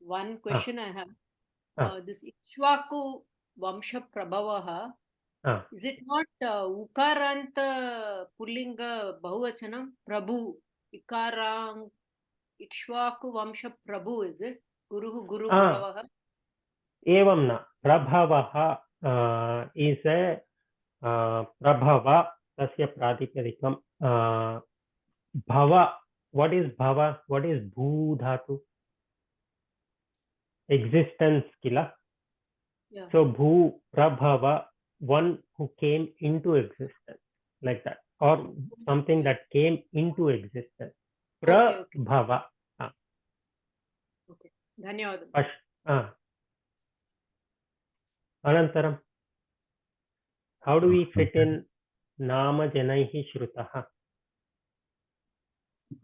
Speaker 8: one question I have. This Ikshvaku Vamsha Prabhavaha, is it not Ukaranta Pullinga Bahuvachanam? Prabhu, Ikarang, Ikshvaku Vamsha Prabhu, is it? Guru Guravaha?
Speaker 1: Evam na. Prabhavaha is a Prabhava, tasya pratipadikam. Bhava. What is bhava? What is bhu dhatu? Existence kila.
Speaker 8: Yeah.
Speaker 1: So bhu prabhava, one who came into existence, like that, or something that came into existence. Prabhava.
Speaker 8: Okay. Dhanyawad.
Speaker 1: Anantaram, how do we fit in nama janaihi shrutaha?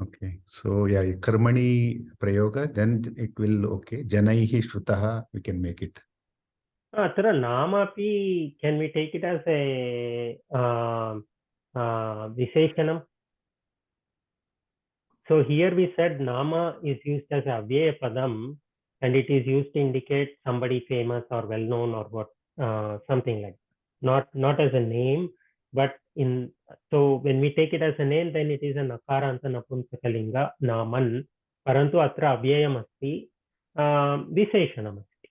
Speaker 6: Okay, so yeah, karmani prayoga, then it will, okay, janaihi shrutaha, we can make it.
Speaker 1: Atra nama pi, can we take it as a visheshanam? So here we said nama is used as a avyaya padam, and it is used to indicate somebody famous or well known or what, something like that. Not as a name, but so when we take it as a name, then it is an akaranta napunsakalinga naman. Parantu atra avyayam asti, visheshanam asti.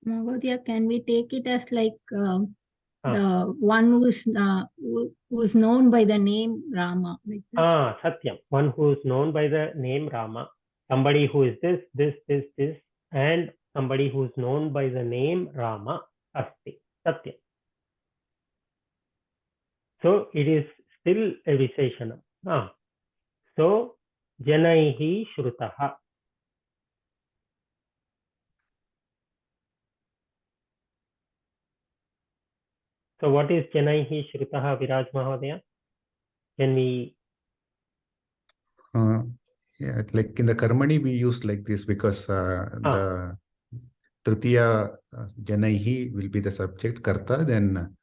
Speaker 9: Mahodaya, can we take it as like the one who is known by the name Rama? Like
Speaker 1: Satyam. One who is known by the name Rama. Somebody who is this, and somebody who is known by the name Rama asti. Satyam. So it is still a Visheshanam. So janaihi shrutaha. So what is janaihi shrutaha, Viraj Mahodaya? Can we?
Speaker 6: Yeah, like in the karmani we used like this because the tritiya janaihi will be the subject karta, then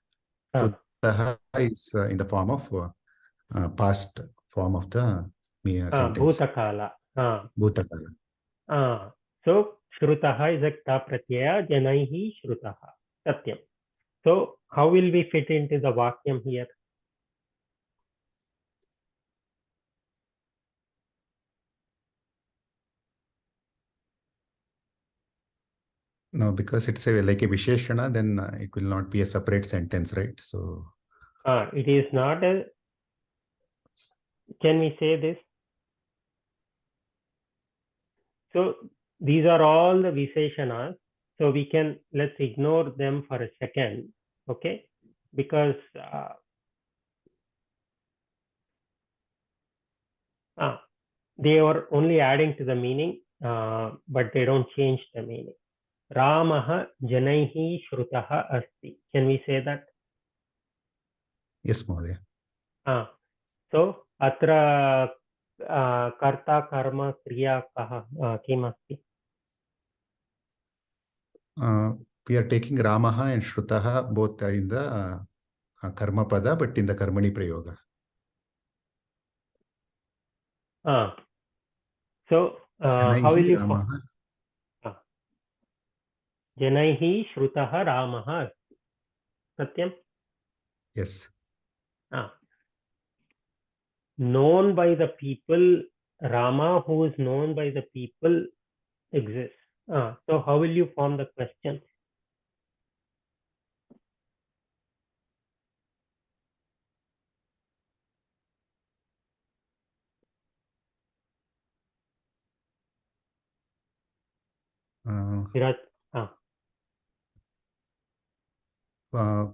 Speaker 6: shrutaha is in the form of past form of the sentence.
Speaker 1: Bhutakala.
Speaker 6: Bhutakala.
Speaker 1: So shrutaha is a kta pratyaya, janaihi shrutaha. Satyam. So how will we fit into the vakyam here?
Speaker 6: No, because it's like a Visheshana, then it will not be a separate sentence, right? So
Speaker 1: it is not a, can we say this? So these are all the Visheshanas. So we can, let's ignore them for a second, okay? Because they are only adding to the meaning, but they don't change the meaning. Ramaha janaihi shrutaha asti. Can we say that?
Speaker 6: yes, Mahodaya.
Speaker 1: So atra karta karma kriya kaha kim asti?
Speaker 6: We are taking Ramaha and Shrutaha both in the karma pada, but in the karmani prayoga.
Speaker 1: So how will you janaihi shrutaha ramaha asti. Satyam?
Speaker 6: Yes.
Speaker 1: Known by the people, Rama, who is known by the people, exists. So how will you form the question?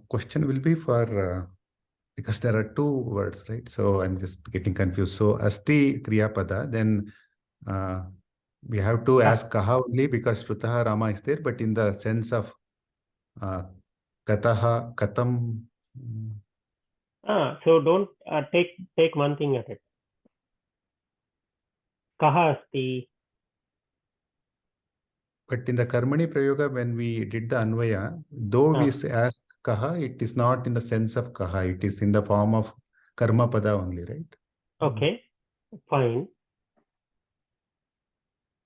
Speaker 6: Question will be for because there are two words, right? So I'm just getting confused. So asti kriya pada, then we have to ask kaha only because Shrutaha Rama is there, but in the sense of kataha, katam.
Speaker 1: So don't take one thing at it. Kaha asti.
Speaker 6: But in the karmani prayoga, when we did the anvaya, though we ask kaha, it is not in the sense of kaha. It is in the form of karma pada only, right?
Speaker 1: Okay, fine.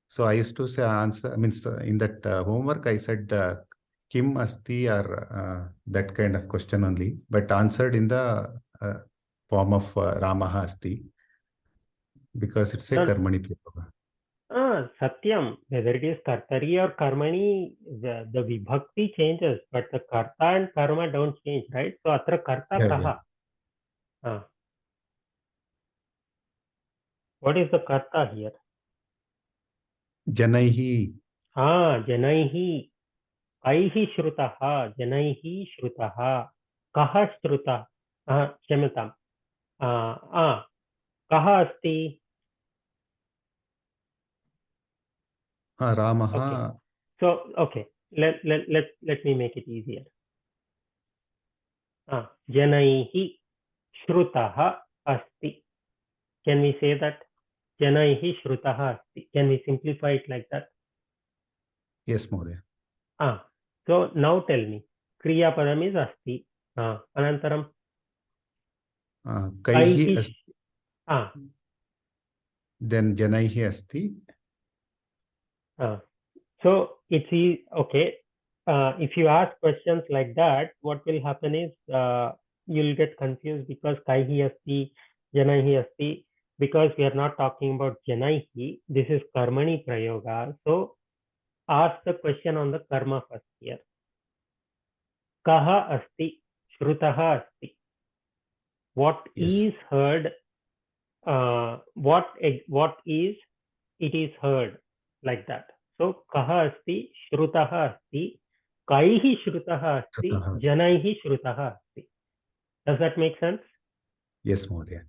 Speaker 6: So I used to say answer, I mean, in that homework, I said kim asti or that kind of question only, but answered in the form of Ramaha asti because it's a karmani prayoga.
Speaker 1: Satyam, whether it is kartari or karmani, the vibhakti changes, but the karta and karma don't change, right? So atra karta kaha. What is the karta here?
Speaker 6: Janaihi.
Speaker 1: Janaihi. Kaihi shrutaha. Janaihi shrutaha. Kaha shruta. Shamatam. Kaha asti.
Speaker 6: Ramaha.
Speaker 1: Okay. So, okay. Let me make it easier. Janaihi shrutaha asti. Can we say that? Janaihi shrutaha asti. Can we simplify it like that?
Speaker 6: Yes, Mahodaya.
Speaker 1: So now tell me. Kriya padam is asti. Anantaram.
Speaker 6: Kaihi asti. Then janaihi asti.
Speaker 1: So it's okay. If you ask questions like that, what will happen is you'll get confused because kaihi asti, janaihi asti, because we are not talking about janaihi. This is karmani prayoga. So ask the question on the karma first here. Kaha asti, shrutaha asti. What is heard? What is it is heard, like that. So kaha asti, shrutaha asti, kaihi shrutaha asti, janaihi shrutaha asti. Does that make sense?
Speaker 6: Yes, Mahodaya.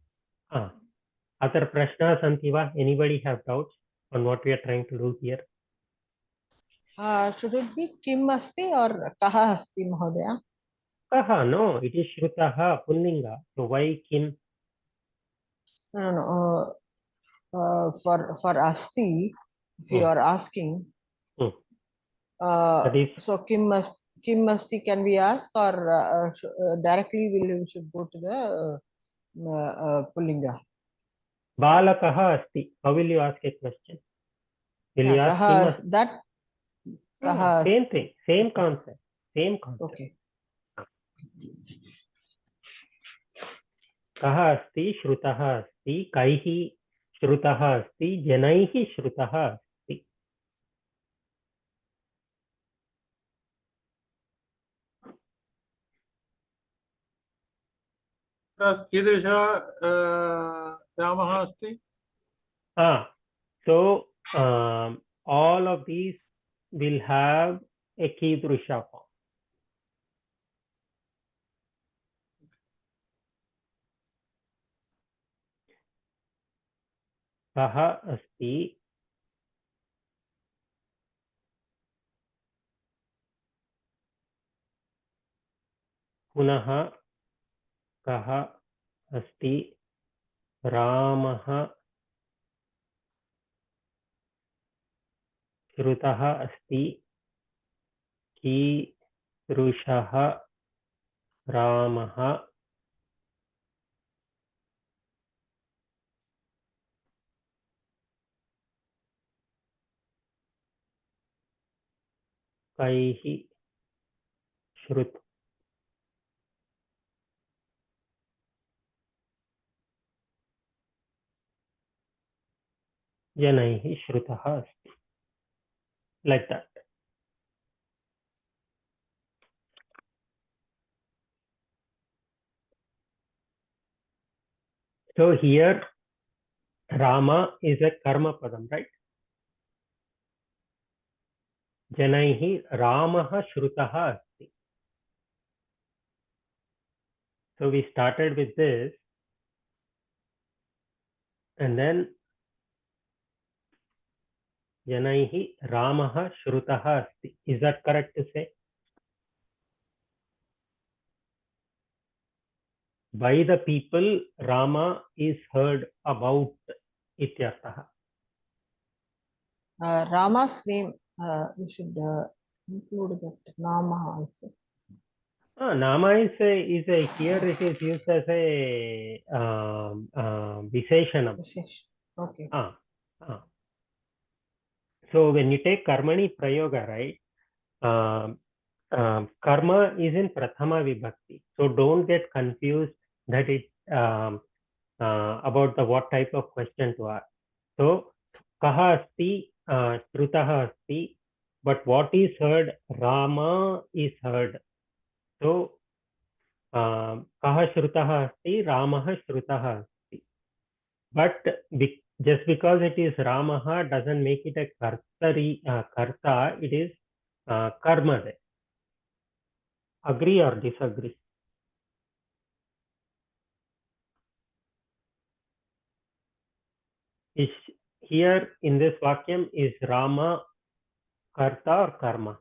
Speaker 1: Other prashna santi va? Anybody have doubts on what we are trying to do here?
Speaker 10: Should it be kim asti or kaha asti, Mahodaya?
Speaker 1: Kaha, no, it is shrutaha, pullinga. So why kim?
Speaker 10: No. For asti, if you are asking, so kim asti can we ask or directly we should go to the pullinga?
Speaker 1: Balakaha asti. How will you ask a question? Will you ask
Speaker 10: kaha,
Speaker 1: kim?
Speaker 10: that kaha
Speaker 1: same thing, same concept.
Speaker 10: Okay.
Speaker 1: Kaha asti, shrutaha asti, kaihi shrutaha asti, janaihi shrutaha asti.
Speaker 5: कीदृशः रामः अस्ति?
Speaker 1: So all of these will have a कीदृशा form. कः अस्ति, पुनः कः अस्ति, रामः श्रुतः अस्ति, कीदृशः रामः कैः श्रुत जनैः श्रुतः अस्ति. Like that. So here Rama is a karma padam, right? Janaihi Ramaha Shrutaha asti. So we started with this, and then Janaihi Ramaha Shrutaha asti. Is that correct to say? By the people, Rama is heard about ityartha.
Speaker 10: Rama's name, we should include that Nama also.
Speaker 1: Nama is a here it is used as a Visheshanam.
Speaker 10: Okay.
Speaker 1: So when you take Karmani Prayoga, right, karma is in Prathama Vibhakti. So don't get confused that it about the what type of question to ask. So Kaha asti, Shrutaha asti, but what is heard? Rama is heard. So Kaha Shrutaha asti, Ramaha Shrutaha asti. But just because it is Ramaha doesn't make it a karta, it is karma there. Agree or disagree? Is here in this vakyam, is Rama karta or karma?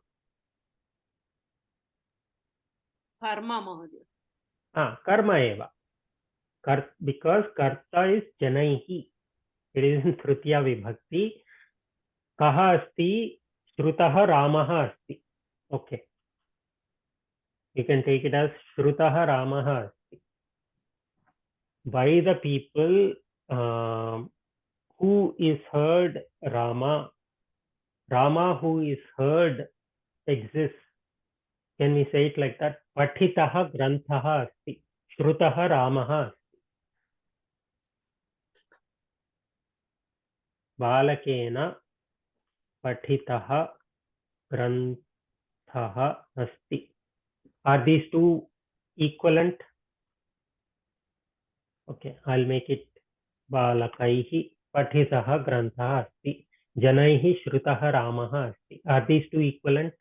Speaker 8: Karma, Mahodaya.
Speaker 1: Karma eva. Because karta is janaihi. It is in Tritiya Vibhakti. Kaha asti, Shrutaha Ramaha asti. Okay. You can take it as Shrutaha Ramaha asti. By the people who is heard, Rama. Rama who is heard exists. Can we say it like that? Pathitaha granthaha asti. Shrutaha Ramaha asti. Balakena Pathitaha granthaha asti. Are these two equivalent? Okay, I'll make it Balakaihi Pathitaha granthaha asti. Janaihi Shrutaha Ramaha asti. Are these two equivalent?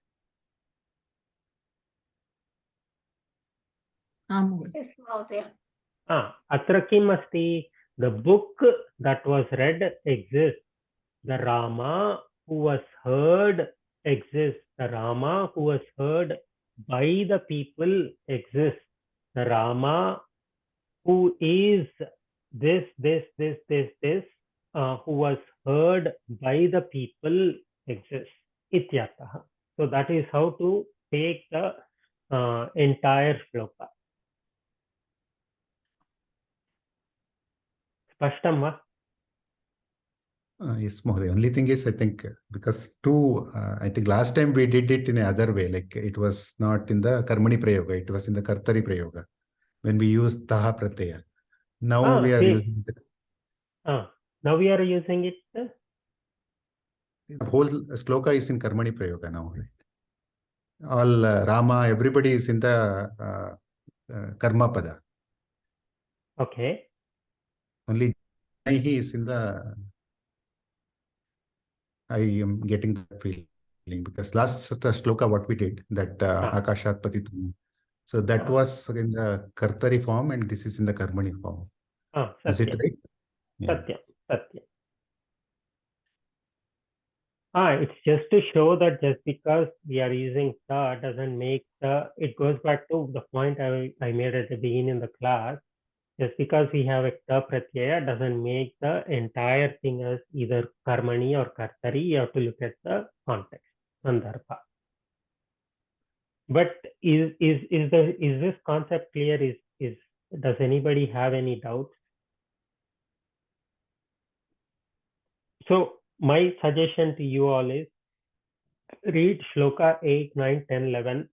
Speaker 3: Yes, Mahodaya.
Speaker 1: Atra kim asti? The book that was read exists. The Rama who was heard exists. The Rama who was heard by the people exists. The Rama who is this, who was heard by the people exists. Ityataha. So that is how to take the entire shloka. Spashtam va?
Speaker 6: Yes, Mahodaya. Only thing is, I think, because I think last time we did it in another way, like it was not in the Karmani Prayoga, it was in the Kartari Prayoga, when we used Taha Pratyaya. Now we are using it.
Speaker 1: Now we are using it.
Speaker 6: The whole shloka is in Karmani Prayoga now. Right? All Rama, everybody is in the Karma Pada.
Speaker 1: Okay.
Speaker 6: Only he is in the. I am getting the feeling because last shloka what we did, that Akashat Patitam. So that was in the Kartari form and this is in the Karmani form. Is it right? Yeah.
Speaker 1: Satya. It's just to show that just because we are using ta doesn't make it goes back to the point I made at the beginning of the class. Just because we have a ta pratyaya doesn't make the entire thing as either karmani or kartari. You have to look at the context, sandarbha. But is this concept clear? Does anybody have any doubts? So my suggestion to you all is read shloka 8, 9, 10, 11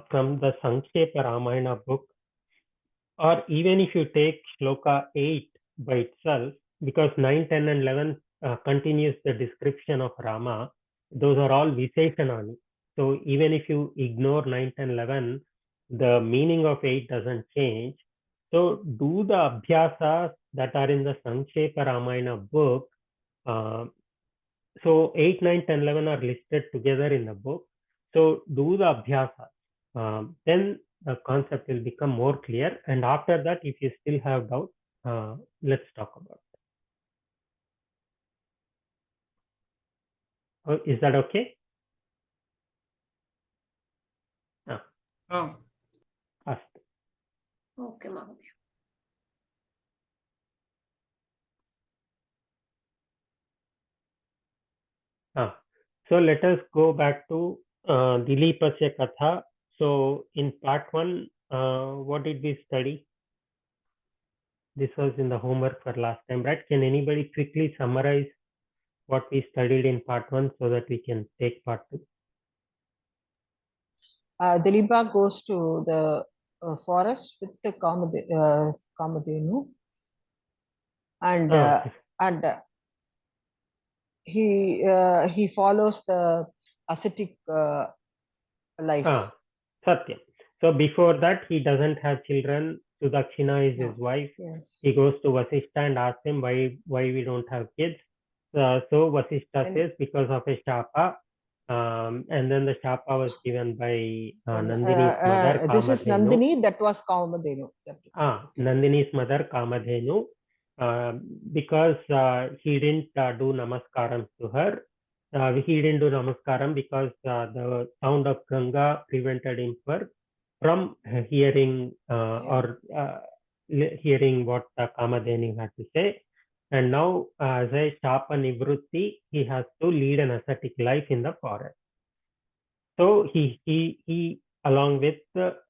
Speaker 1: from the Sankshepa Ramayana book, or even if you take shloka 8 by itself, because 9, 10 and 11 continues the description of Rama, those are all Visheshanani. So even if you ignore 9, 10, 11, the meaning of 8 doesn't change. So do the abhyasas that are in the Sankshepa Ramayana book. So 8, 9, 10, 11 are listed together in the book. So do the abhyasas. Then the concept will become more clear. And after that, if you still have doubt, let's talk about it. Is that okay?
Speaker 3: Okay, Mahodaya.
Speaker 1: So let us go back to Dilipasya Katha. So in part 1, what did we study? This was in the homework for last time, right? Can anybody quickly summarize what we studied in part 1 so that we can take part 2?
Speaker 10: Dilipa goes to the forest with the Kamadhenu, and he follows the ascetic life.
Speaker 1: Satya. So before that, he doesn't have children. Sudakshina is his wife.
Speaker 10: Yes.
Speaker 1: He goes to Vasishta and asks him why we don't have kids. So Vasishta says because of a shapa. And then the shapa was given by Nandini's mother, Kamadhenu.
Speaker 10: This is Nandini, that was Kamadhenu.
Speaker 1: Nandini's mother, Kamadhenu. Because he didn't do namaskaram to her. He didn't do namaskaram because the sound of Ganga prevented him from hearing hearing what Kamadhenu had to say. And now, as a shapa nivrutti, he has to lead an ascetic life in the forest. So he along with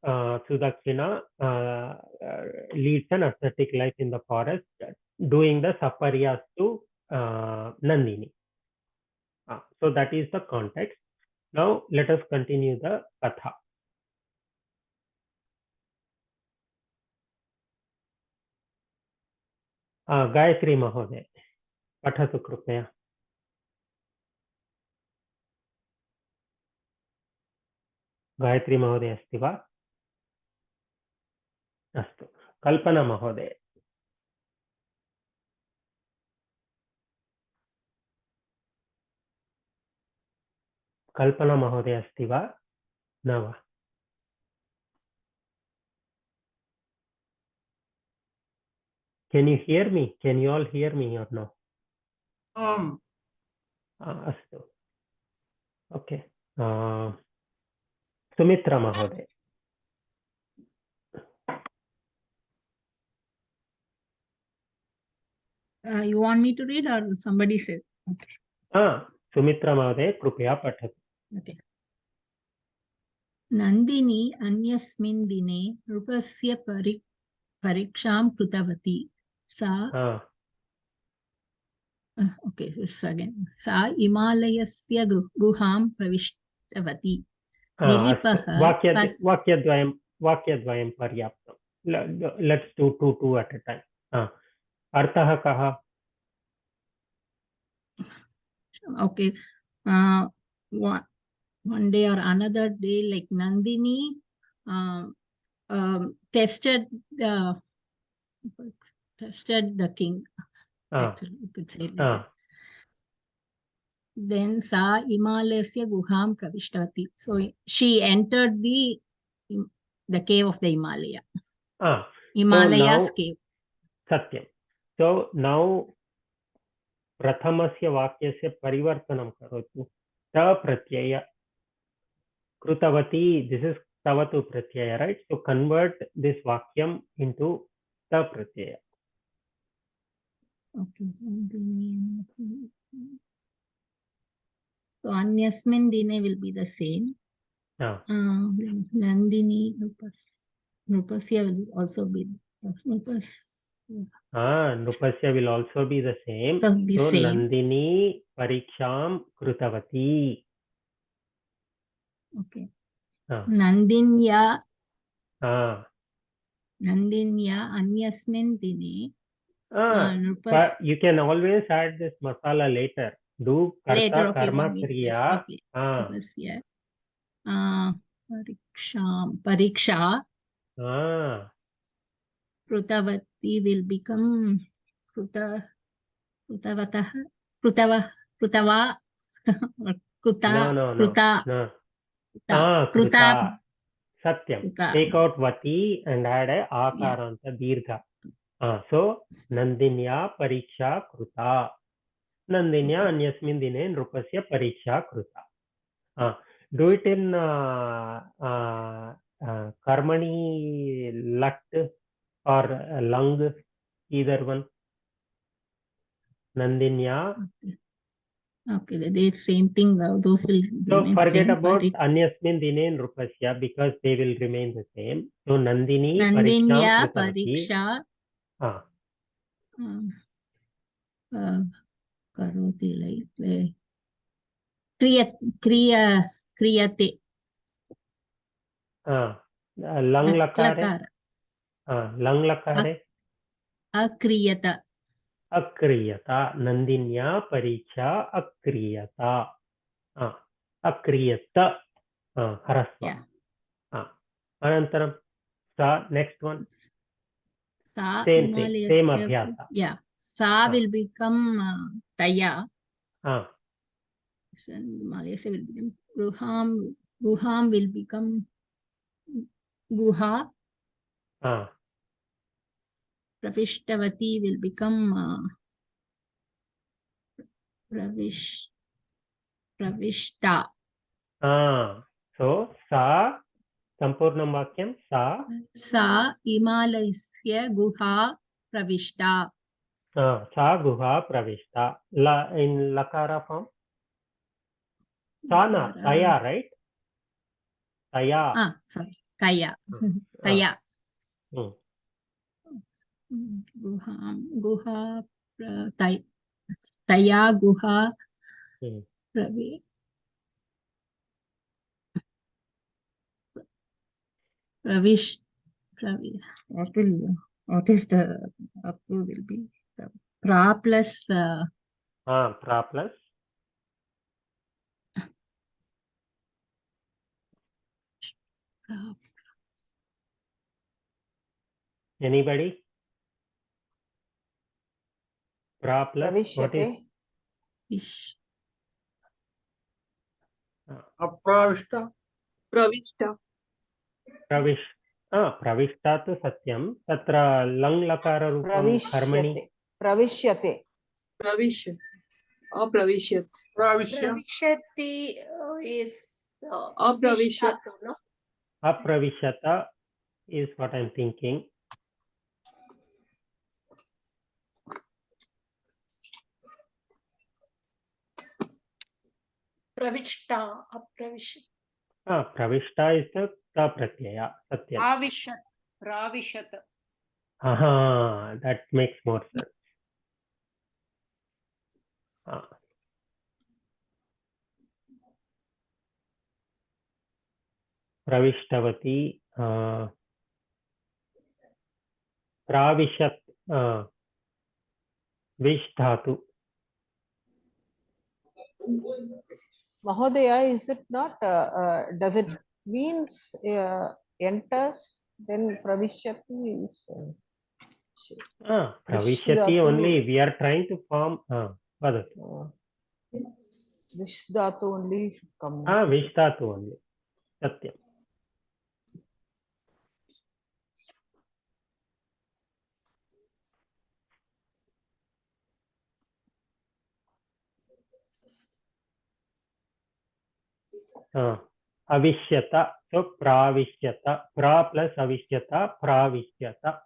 Speaker 1: Sudakshina, leads an ascetic life in the forest, doing the saparyas to Nandini. So that is the context. Now let us continue the katha. Gayatri Mahoday, pathatu krupaya. Gayatri Mahoday अस्ति वा? अस्तु. Kalpana Mahoday. Kalpana Mahoday अस्ति वा? न वा? Can you hear me? Can you all hear me or no? Astu. Okay. Sumitra Mahoday.
Speaker 9: You want me to read or somebody said? Okay.
Speaker 1: Sumitra Mahoday, krupaya pathatu.
Speaker 9: Okay. Nandini anyasmin dine rupasya pariksham krutavati. Sa okay, this again. Sa Himalayasya guham pravishtavati.
Speaker 1: Vakyadvayam paryaptam. Let's do two at a time. Artha kaha?
Speaker 9: Okay. One day or another day, like Nandini tested Tested the king. Actually, you could say like that. Then Sa Himalayasya Guham Pravishtavati. So she entered the cave of the Himalaya. Himalayas
Speaker 1: so now,
Speaker 9: cave.
Speaker 1: Satyam. So now प्रथमस्य वाक्यस्य परिवर्तनं करोतु. त प्रत्यय कृतवती, this is tavatu pratyaya, right? So convert this vakyam into ta pratyaya.
Speaker 9: Okay. So Anyasmin Dine will be the same. Nandini Nupasya will also be
Speaker 1: Nupasya will also be the same. So Nandini pariksham krutavati.
Speaker 9: Okay. Nandinya Anyasmin Dine.
Speaker 1: But you can always add this masala later. Do karta
Speaker 9: later, okay,
Speaker 1: karma kriya.
Speaker 9: Okay. Pariksha. Krutavati will become Krutava.
Speaker 1: Kruta. Satyam. Take out vati and add a akaranta dirgha. So Nandinya pariksha kruta. Nandinya anyasmin dine nrupasya pariksha kruta. Do it in karmani lat or lung, either one. Nandinya.
Speaker 9: Okay, the same thing. Those will
Speaker 1: so forget about anyasmin dine nrupasya because they will remain the same. So
Speaker 9: Nandinya pariksha karoti like kriyate.
Speaker 1: Lang lakare. Lang lakare.
Speaker 9: Akriyata.
Speaker 1: Akriyata. Nandinya pariksha akriyata. Akriyata. Harasva. Anantaram. Sa, next one.
Speaker 9: Sa
Speaker 1: same thing. Same abhyasa.
Speaker 9: Yeah. Sa will become Taya. Malaysia will become Guham will become Guha. Pravishtavati will become Pravishta.
Speaker 1: So sa sampurnam vakyam
Speaker 9: sa Himalayasya Guha Pravishta.
Speaker 1: Sa guha pravishta. In lakara form. Sana, Taya, right? Taya.
Speaker 9: Sorry. Kaya. Taya. Guha, Taya, Guha, what is the will be? Pra plus.
Speaker 1: Pra plus. Anybody? Pra plus. What is?
Speaker 5: Apravishta.
Speaker 8: Pravishta.
Speaker 1: Pravishta tu satyam. Tatra lang lakara rupam karmani.
Speaker 10: Pravishyate.
Speaker 8: Pravishyate. Apravishyat.
Speaker 3: Pravishyati is
Speaker 8: Apravishyat.
Speaker 3: no?
Speaker 1: Apravishyata is what I'm thinking.
Speaker 3: Pravishta, apravishyat.
Speaker 1: Pravishta is the ta pratyaya. Satyam.
Speaker 8: Ravishat.
Speaker 1: That makes more sense. Pravishtavati. Pravishat. Vishtatu.
Speaker 10: Mahodaya, is it not, does it means enters, then pravishyati is
Speaker 1: Pravishyati only. We are trying to form. Vadatu.
Speaker 10: Vish dhatu only should come.
Speaker 1: Vish dhatu only. Satyam. Avishyata. So pravishyata. Pra plus avishyata. Pravishyata.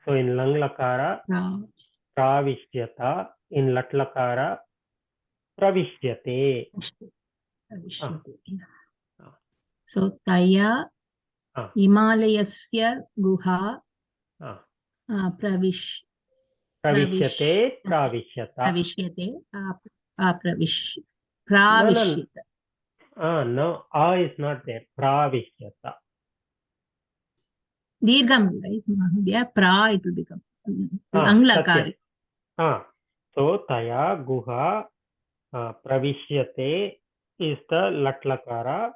Speaker 1: So in lang lakara, pravishyata. In lat lakara, pravishyate.
Speaker 9: So taya Himalayasya guha
Speaker 1: pravishyate pravishyata.
Speaker 9: Pravishyate pravishyata.
Speaker 1: No, a is not there. Pravishyata.
Speaker 9: Dirgham, right? Mahodaya, pra it will become. Anglakari.
Speaker 1: So taya guha pravishyate is the latlakara.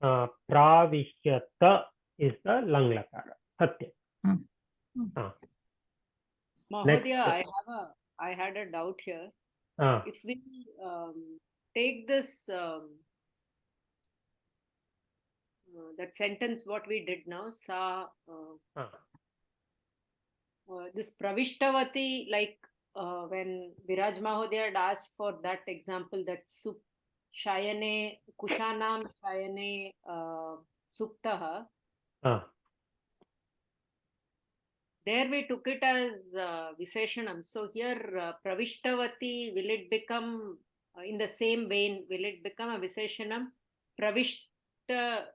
Speaker 1: Pravishyata is the langlakara. Satya.
Speaker 8: Mahodaya, I had a doubt here. If we take this that sentence what we did now, this pravishtavati, like when Viraj Mahodaya had asked for that example, that shayane kushanam shayane suptaha, there we took it as Visheshanam. So here pravishtavati, will it become in the same vein, will it become a Visheshanam? Pravishta.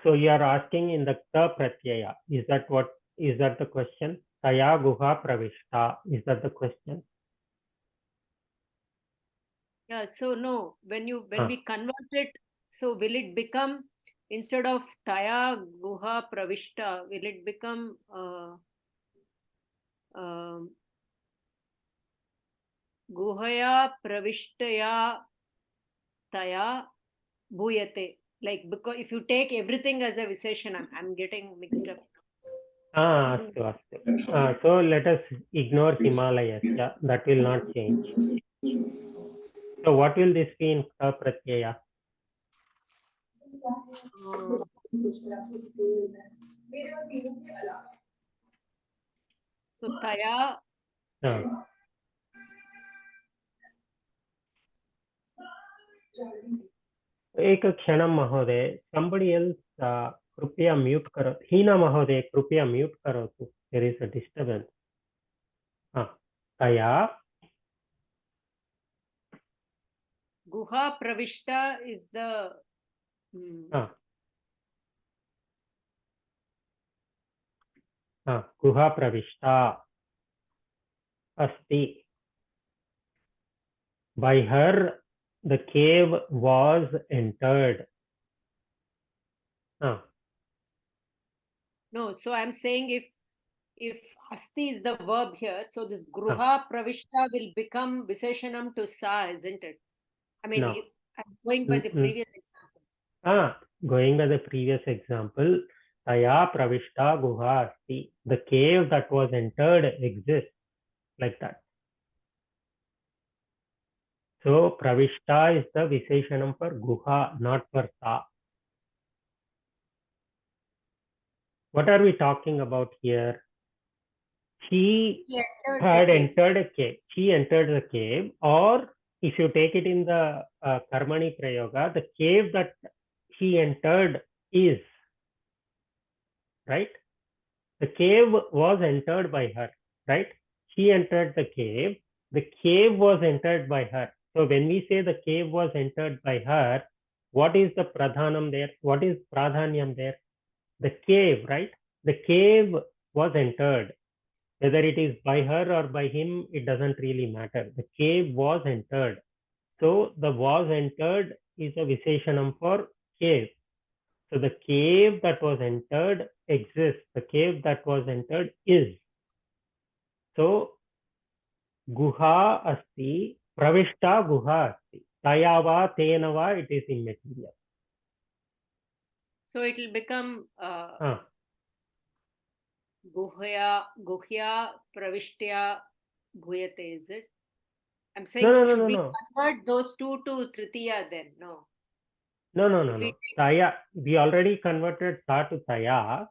Speaker 1: So you are asking in the ta pratyaya. Is that the question? Taya guha pravishta. Is that the question?
Speaker 8: Yeah, so no, when we convert it, so will it become, instead of taya guha pravishta, will it become guhaya pravishtaya taya bhuyate? Like, because if you take everything as a Visheshanam, I'm getting mixed up.
Speaker 1: So let us ignore Himalayas. That will not change. So what will this be in ta pratyaya?
Speaker 8: So taya.
Speaker 1: एक क्षणं महोदय, somebody else कृपया mute करो. हीना महोदय कृपया mute करोतु. There is a disturbance. Taya
Speaker 8: Guha pravishta is the
Speaker 1: गुहा प्रविष्टा अस्ति. By her the cave was entered.
Speaker 8: No, so I'm saying if asti is the verb here, so this gruha pravishta will become Visheshanam to sa, isn't it? I mean, I'm going by the previous example.
Speaker 1: Going by the previous example, taya pravishta guha asti. The cave that was entered exists, like that. So pravishta is the Visheshanam for guha, not for sa. What are we talking about here? She had entered a cave. She entered the cave, or if you take it in the Karmani Prayoga, the cave that she entered is, right? The cave was entered by her, right? She entered the cave was entered by her. So when we say the cave was entered by her, what is the pradhanam there? What is pradhanyam there? The cave, right? The cave was entered. Whether it is by her or by him, it doesn't really matter. The cave was entered. So the was entered is a Visheshanam for cave. So the cave that was entered exists. The cave that was entered is. So guha asti, pravishta guha asti. Tayava, tenava, it is immaterial.
Speaker 8: So it will become guhya pravishtya bhuyate, is it? I'm saying should we convert those two to tritiya then? No.
Speaker 1: No. Taya, we already converted sa to taya.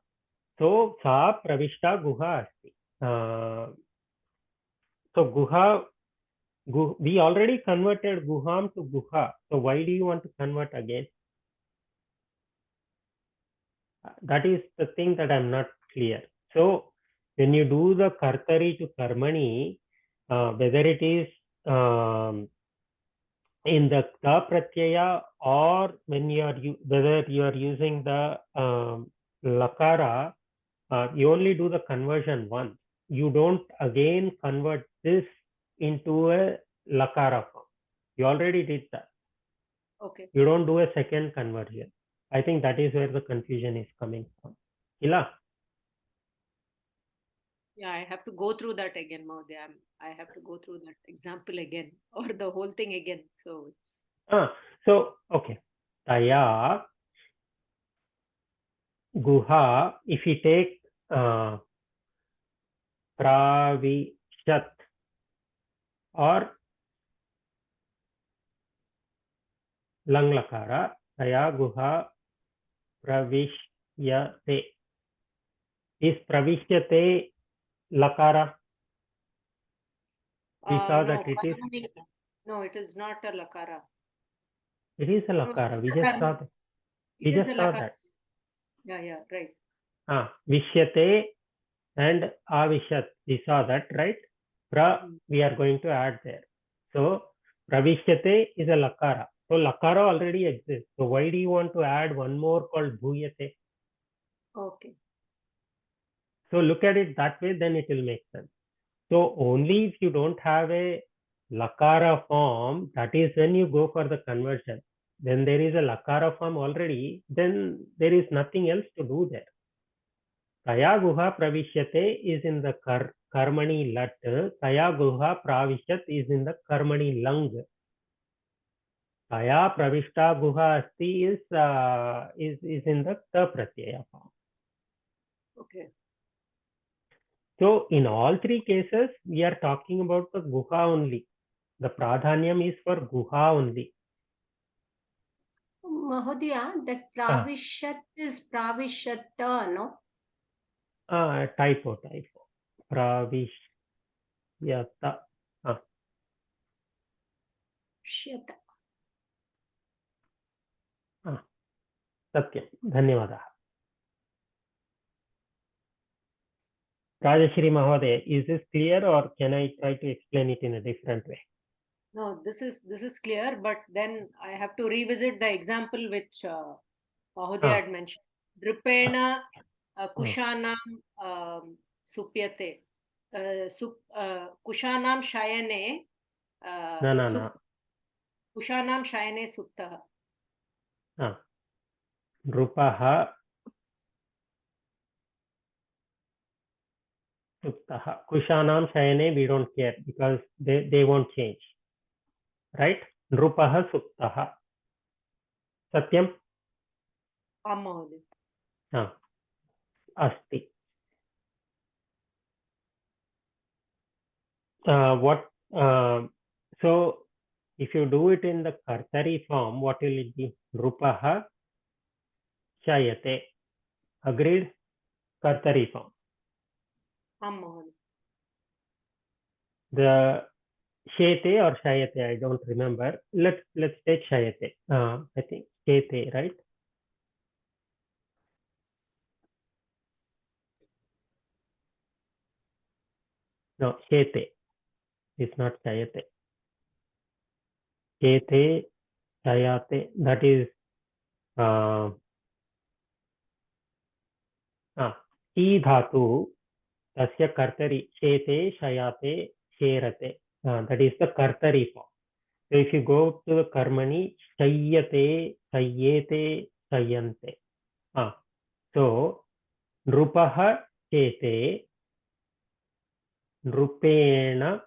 Speaker 1: So sa pravishta guha asti. So guha, we already converted guham to guha. So why do you want to convert again? That is the thing that I'm not clear. So when you do the kartari to karmani, whether it is in the ta pratyaya or when you are whether you are using the lakara, you only do the conversion once. You don't again convert this into a lakara form. You already did that.
Speaker 8: Okay.
Speaker 1: You don't do a second conversion. I think that is where the confusion is coming from. Ila?
Speaker 8: Yeah, I have to go through that again, Mahodaya. I have to go through that example again or the whole thing again. So it's
Speaker 1: so okay. Taya guha, if you take pravishat or lang lakara, taya guha pravishyate. Is pravishyate lakara? We saw
Speaker 8: no,
Speaker 1: that it is.
Speaker 8: No, it is not a lakara.
Speaker 1: It is a lakara.
Speaker 8: No,
Speaker 1: we just saw that. We just saw that.
Speaker 8: Yeah, right.
Speaker 1: Vishyate and avishat. We saw that, right? We are going to add there. So pravishyate is a lakara. So lakara already exists. So why do you want to add one more called bhuyate?
Speaker 8: Okay.
Speaker 1: So look at it that way, then it will make sense. So only if you don't have a lakara form, that is when you go for the conversion. Then there is a lakara form already, then there is nothing else to do there. Taya guha pravishyate is in the karmani lat. Taya guha pravishyat is in the karmani lang. Taya pravishta guha asti is in the ta pratyaya form.
Speaker 8: Okay.
Speaker 1: So in all three cases, we are talking about the guha only. The pradhanyam is for guha only.
Speaker 3: Mahodaya, that pravishyat is pravishyata, no?
Speaker 1: Typo. Pravishyata.
Speaker 3: Shyata.
Speaker 1: Satyam. Dhanyavadah. Rajashri Mahodaya, is this clear or can I try to explain it in a different way?
Speaker 8: No, this is clear, but then I have to revisit the example which Mahodaya had mentioned. Drupena kushanam supyate. Kushanam shayane.
Speaker 1: No.
Speaker 8: Kushanam shayane suptaha.
Speaker 1: Drupaha suptaha. Kushanam shayane, we don't care because they won't change. Right? Drupaha suptaha. Satyam?
Speaker 8: Mahodaya.
Speaker 1: Asti. So if you do it in the kartari form, what will it be? Drupaha shayate. Agreed? Kartari form. The shete or shayate, I don't remember. Let's take shayate. I think shete, right? No, shete. It's not shayate. Shete, shayate. That is E dhatu. Tasya kartari. Shete, shayate, sherate. That is the kartari form. So if you go to the karmani, shayyate, shayyete, shayyante. So nrupaha chete, nrupena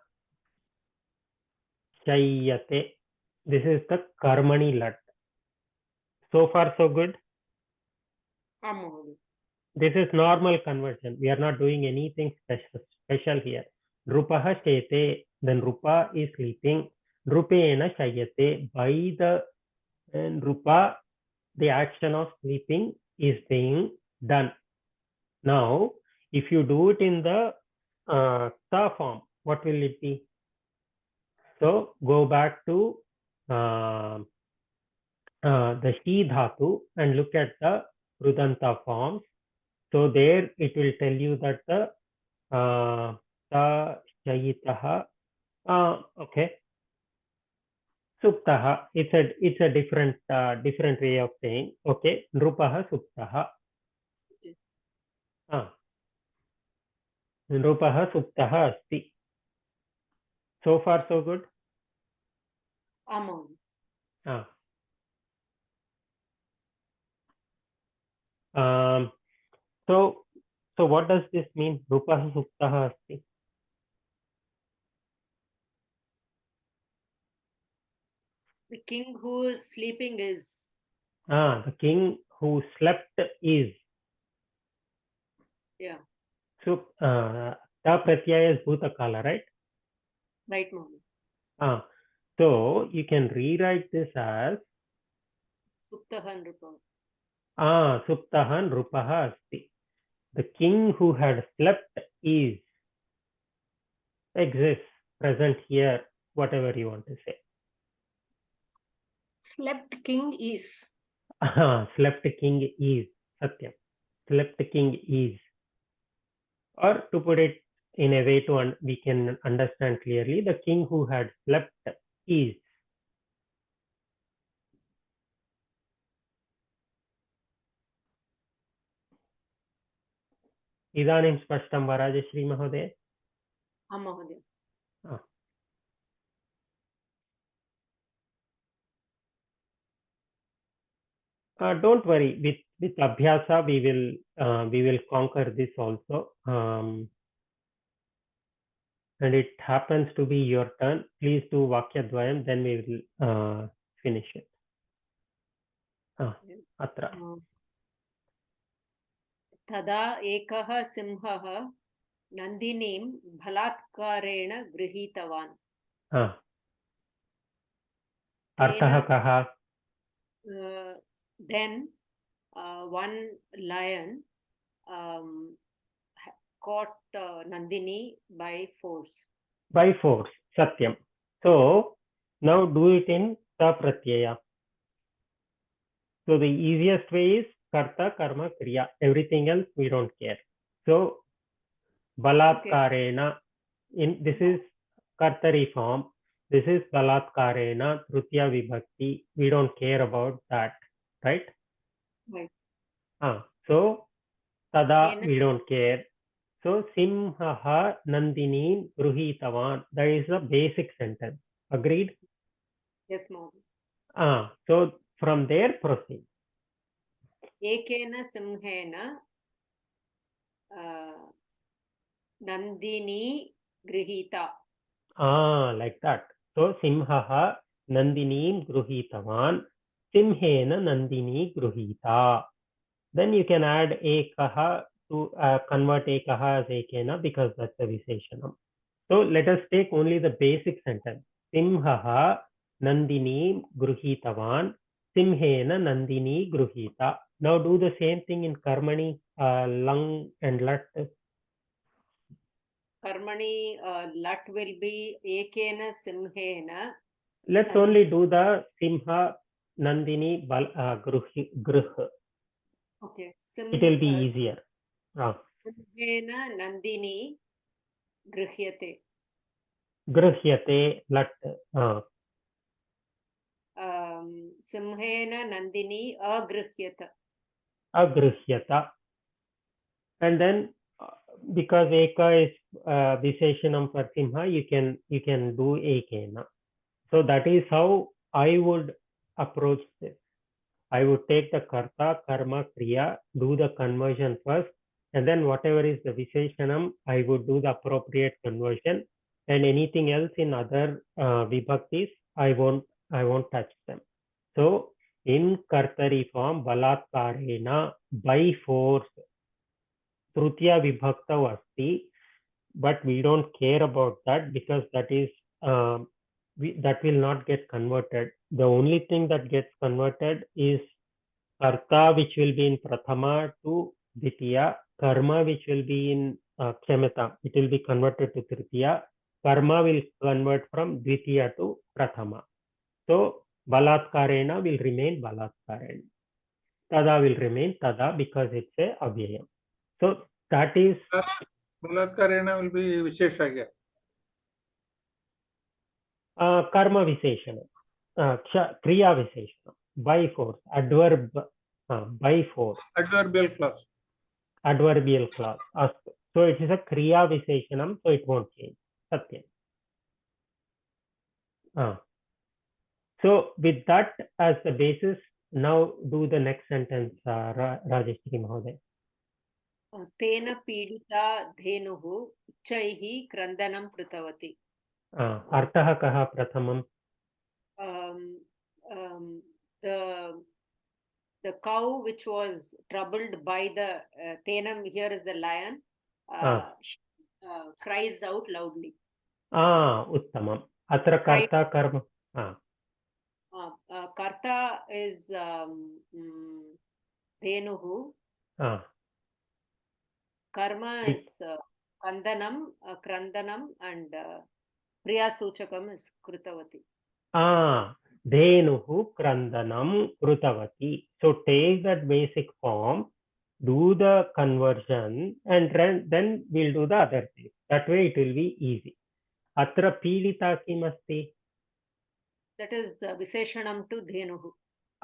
Speaker 1: shayyate. This is the karmani lat. So far so good? This is normal conversion. We are not doing anything special here. Nrupaha shete, then Nrupa is sleeping. Nrupena shayate. By the Nrupa, the action of sleeping is being done. Now, if you do it in the sa form, what will it be? So go back to the shi dhatu and look at the Rudanta forms. So there it will tell you that the sa shayitaha, okay, suptaha. It's a different way of saying. Okay, nrupaha suptaha. Nrupaha suptaha asti. So far so good. So what does this mean? Rupaha suptaha asti.
Speaker 8: The king who is sleeping is.
Speaker 1: The king who slept is.
Speaker 8: Yeah.
Speaker 1: So ta pratyaya is bhutakala, right?
Speaker 8: Right, Mom.
Speaker 1: So you can rewrite this as
Speaker 8: Suptaha Nrupaha.
Speaker 1: Suptaha Nrupaha asti. The king who had slept is, exists, present here, whatever you want to say.
Speaker 3: Slept king is.
Speaker 1: Slept king is. Satyam. Slept king is. Or to put it in a way to we can understand clearly, the king who had slept is. इदानीं स्पष्टं वा राजश्री महोदय?
Speaker 8: महोदय.
Speaker 1: Don't worry, with abhyasa we will conquer this also. And it happens to be your turn. Please do Vakyadvayam, then we will finish it. Atra.
Speaker 8: Tada ekah simhah nandinim bhalatkarena grihitavan.
Speaker 1: Arthaha kaha?
Speaker 8: Then one lion caught Nandini by force.
Speaker 1: By force, Satyam. So now do it in sa pratyaya. So the easiest way is karta, karma, kriya. Everything else we don't care. So balatkarena, this is kartari form. This is balatkarena, trutya vibhakti. We don't care about that, right?
Speaker 8: Right.
Speaker 1: So tada we don't care. So simhaha nandini gruhitavan. That is the basic sentence. Agreed?
Speaker 8: Yes, ma'am.
Speaker 1: So from there proceed.
Speaker 8: Ekena simhena nandini grihita.
Speaker 1: Like that. So simhaha nandini gruhitavan. Simhena nandini gruhita. Then you can add ekaha to convert ekaha as ekena because that's a visheshanam. So let us take only the basic sentence. Simhaha nandini gruhitavan. Simhena nandini gruhita. Now do the same thing in karmani, lang and lat.
Speaker 8: Karmani lat will be ekena simhena.
Speaker 1: Let's only do the simha nandini gruh.
Speaker 8: Okay.
Speaker 1: It will be easier.
Speaker 8: Simhena nandini grihyate.
Speaker 1: Grihyate lat.
Speaker 8: Simhena nandini agrihyata.
Speaker 1: Agrihyata. And then because eka is visheshanam for simha, you can do ekena. So that is how I would approach this. I would take the karta, karma, kriya, do the conversion first, and then whatever is the visheshanam, I would do the appropriate conversion, and anything else in other vibhaktis, I won't touch them. So In Kartari form, Balatkarena, by force, Trutiya Vibhaktau Asti, but we don't care about that because that is that will not get converted. The only thing that gets converted is Karta, which will be in Prathama, to Ditiya, Karma, which will be in Kshamata, it will be converted to Tritiya, Karma will convert from Ditiya to Prathama. So Balatkarena will remain Balatkarena. Tada will remain Tada because it's a Avyayam. So that is
Speaker 5: Balatkarena will be Vishesha here.
Speaker 1: Karma Visheshana, Kriya Visheshana, by force, adverb, by force.
Speaker 5: Adverbial clause.
Speaker 1: Adverbial clause. So it is a Kriya Visheshanam, so it won't change. Satyam. So with that as the basis, now do the next sentence, Rajeshri Mahoday.
Speaker 8: Tena pidita dhenuhu uchaihi krandanam krutavati.
Speaker 1: Artah kaha prathamam?
Speaker 8: The cow which was troubled by the tenam, here is the lion, cries out loudly.
Speaker 1: Uttamam. Atra karta karma.
Speaker 8: Karta is dhenuhu. Karma is kandanam, krandanam, and priya suchakam is krutavati.
Speaker 1: Dhenuhu krandanam krutavati. So take that basic form, do the conversion, and then we'll do the other thing. That way it will be easy. Atra pidita kim asti?
Speaker 8: That is Visheshanam to Dhenuhu.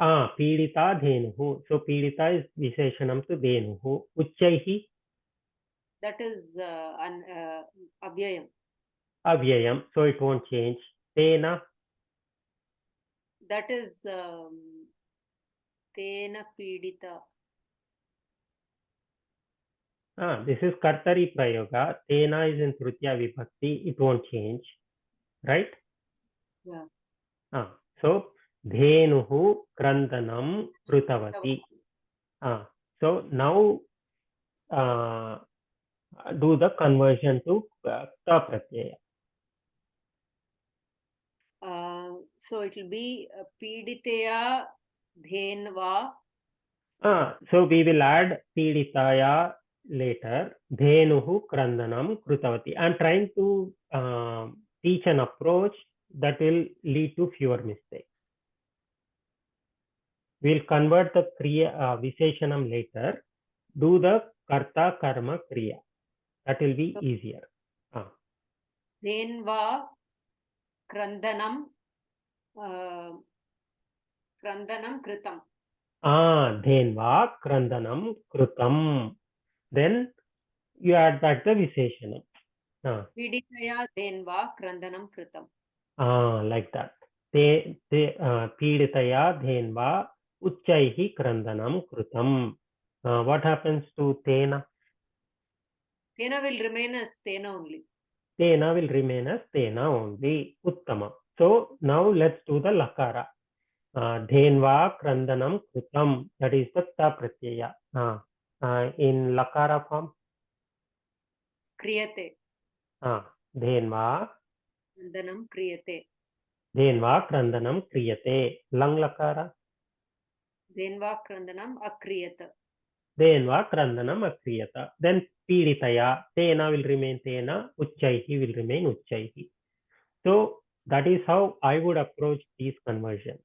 Speaker 1: Pidita Dhenuhu. So pidita is Visheshanam to Dhenuhu. Uchaihi?
Speaker 8: That is Avyayam.
Speaker 1: Avyayam. So it won't change. Tena?
Speaker 8: That is Tena pidita.
Speaker 1: This is Kartari Prayoga. Tena is in Trutiya Vibhakti. It won't change. Right?
Speaker 8: Yeah.
Speaker 1: So Dhenuhu Krandanam Krutavati. So now do the conversion to Ta Pratyaya.
Speaker 8: So it will be Piditaya Dhenva.
Speaker 1: So we will add Piditaya later. Dhenuhu Krandanam Krutavati. I'm trying to teach an approach that will lead to fewer mistakes. We'll convert the Kriya Visheshanam later. Do the Karta Karma Kriya. That will be easier.
Speaker 8: Dhenva Krandanam Krandanam Kritam.
Speaker 1: Dhenva Krandanam Krutam. Then you add back the Visheshanam.
Speaker 8: Piditaya Dhenva Krandanam Kritam.
Speaker 1: Like that. Piditaya Dhenva Uchaihi Krandanam Krutam. What happens to Tena?
Speaker 8: Tena will remain as Tena only.
Speaker 1: Tena will remain as Tena only. Uttama. So now let's do the Lakara. Dhenva Krandanam Krutam. That is the Ta Pratyaya. In Lakara form?
Speaker 8: Kriyate.
Speaker 1: Dhenva
Speaker 8: Krandanam Kriyate.
Speaker 1: Dhenva Krandanam Kriyate. Lang Lakara?
Speaker 8: Dhenva Krandanam Akriyata.
Speaker 1: Dhenva Krandanam Akriyata. Then Piditaya. Tena will remain Tena. Uchaihi will remain Uchaihi. So that is how I would approach these conversions.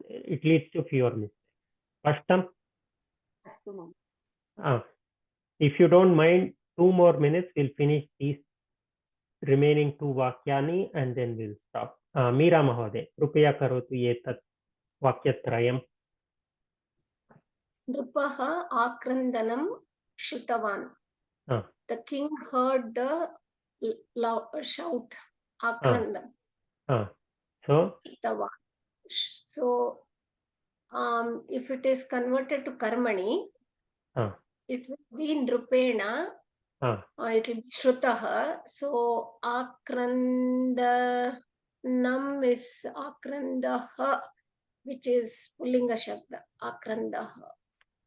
Speaker 1: It leads to fewer mistakes. Spashtam? If you don't mind, 2 more minutes, we'll finish these remaining 2 Vakyani and then we'll stop. Meera Mahode, Krupaya Karotu Yetat Vakyatrayam.
Speaker 3: Nrupaha Akrandanam Shutavan. The king heard the shout Akrandam.
Speaker 1: So?
Speaker 3: Shutavan. So, if it is converted to Karmani, it will be Nrupena. It will be Shrutaha. So, Akrandanam is Akrandaha. which is Pullinga Shabda, Akrandaha.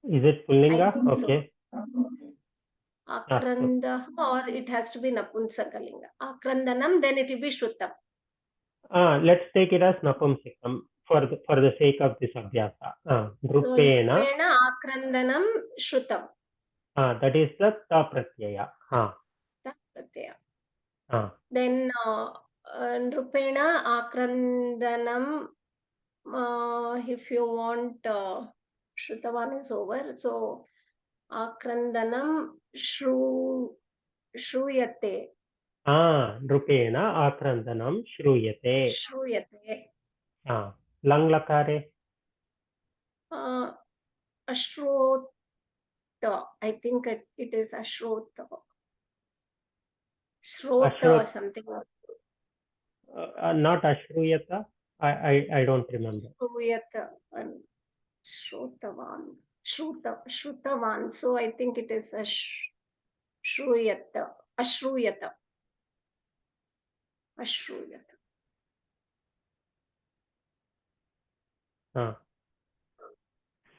Speaker 1: Is it Pullinga? Okay.
Speaker 3: So. Akrandaha, or it has to be Napunsakalinga. Akrandanam, then it will be Shrutam.
Speaker 1: Let's take it as Napumsikam for the sake of this abhyasa. Drupena.
Speaker 3: So, Akrandanam Shrutam.
Speaker 1: That is the ta pratyaya.
Speaker 3: Ta pratyaya. Then Drupena Akrandanam, if you want, Shrutavan is over. So Akrandanam Shruyate.
Speaker 1: Drupena Akrandanam Shruyate. Lang lakare.
Speaker 3: Ashrota. I think it is Ashrota. Shrota something.
Speaker 1: Not Ashruyata. I don't remember.
Speaker 3: Shruyata and Shrotavan. Shrutavan. So I think it is Ashruyata. Ashruyata. Ashruyata.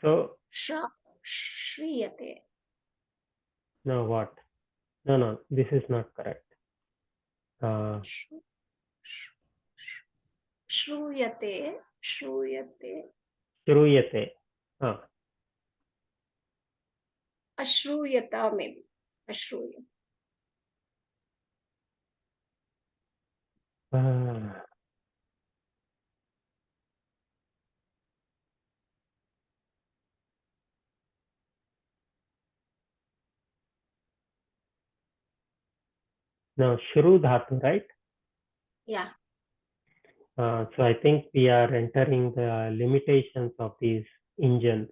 Speaker 1: So
Speaker 3: Shriyate.
Speaker 1: No, what? No, this is not correct.
Speaker 3: Shruyate. Ashruyata maybe. Ashruyata.
Speaker 1: No, Shru Dhatu, right?
Speaker 3: Yeah.
Speaker 1: So I think we are entering the limitations of these engines.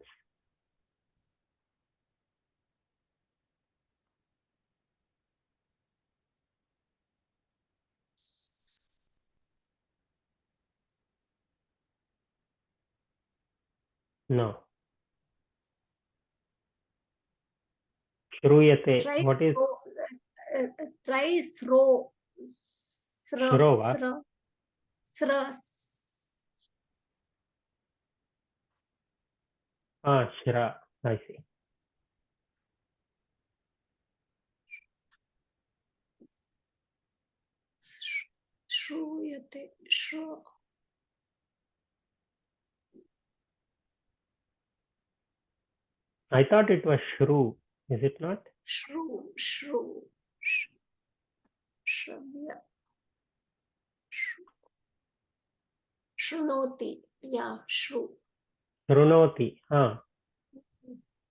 Speaker 1: No. Shruyate. What is?
Speaker 3: Try Sro.
Speaker 1: Shrova. Shra. I see.
Speaker 3: Shruyate. Shro.
Speaker 1: I thought it was Shru. Is it not?
Speaker 3: Shru. Shrubya. Shrunoti. Yeah, Shru.
Speaker 1: Shrunoti.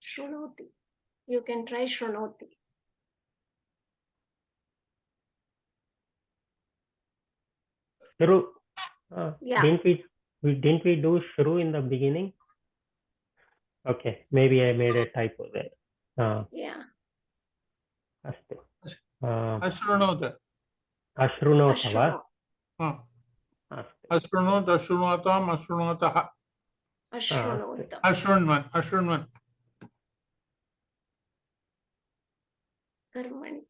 Speaker 3: Shrunoti. You can try Shrunoti.
Speaker 1: Shru.
Speaker 3: Yeah.
Speaker 1: Didn't we do Shru in the beginning? Okay, maybe I made a typo there.
Speaker 3: Yeah.
Speaker 1: Astu.
Speaker 5: Ashrunota.
Speaker 1: Ashrunota va?
Speaker 5: Ashrunot, Ashrunotam, Ashrunotah.
Speaker 3: Ashrunota.
Speaker 5: Ashrunman.
Speaker 3: Karmani.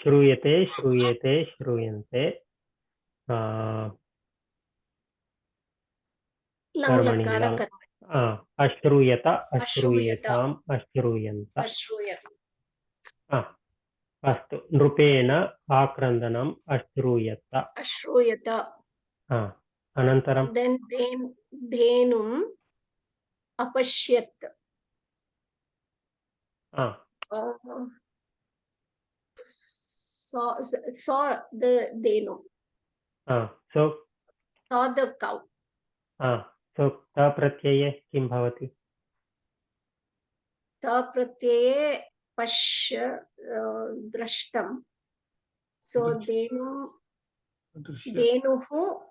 Speaker 1: Shruyate, Shruyante. Karmani lang. Ashruyata, Ashruyetam, Ashruyanta. Astu. Nrupena Akrandanam Ashruyata. Anantaram.
Speaker 3: Then Dhenum Apashyat. Saw the Dhenu.
Speaker 1: So
Speaker 3: Saw the cow.
Speaker 1: So ta pratyaye kim bhavati?
Speaker 3: Ta pratyaye pashya drashtam. So Dhenuhu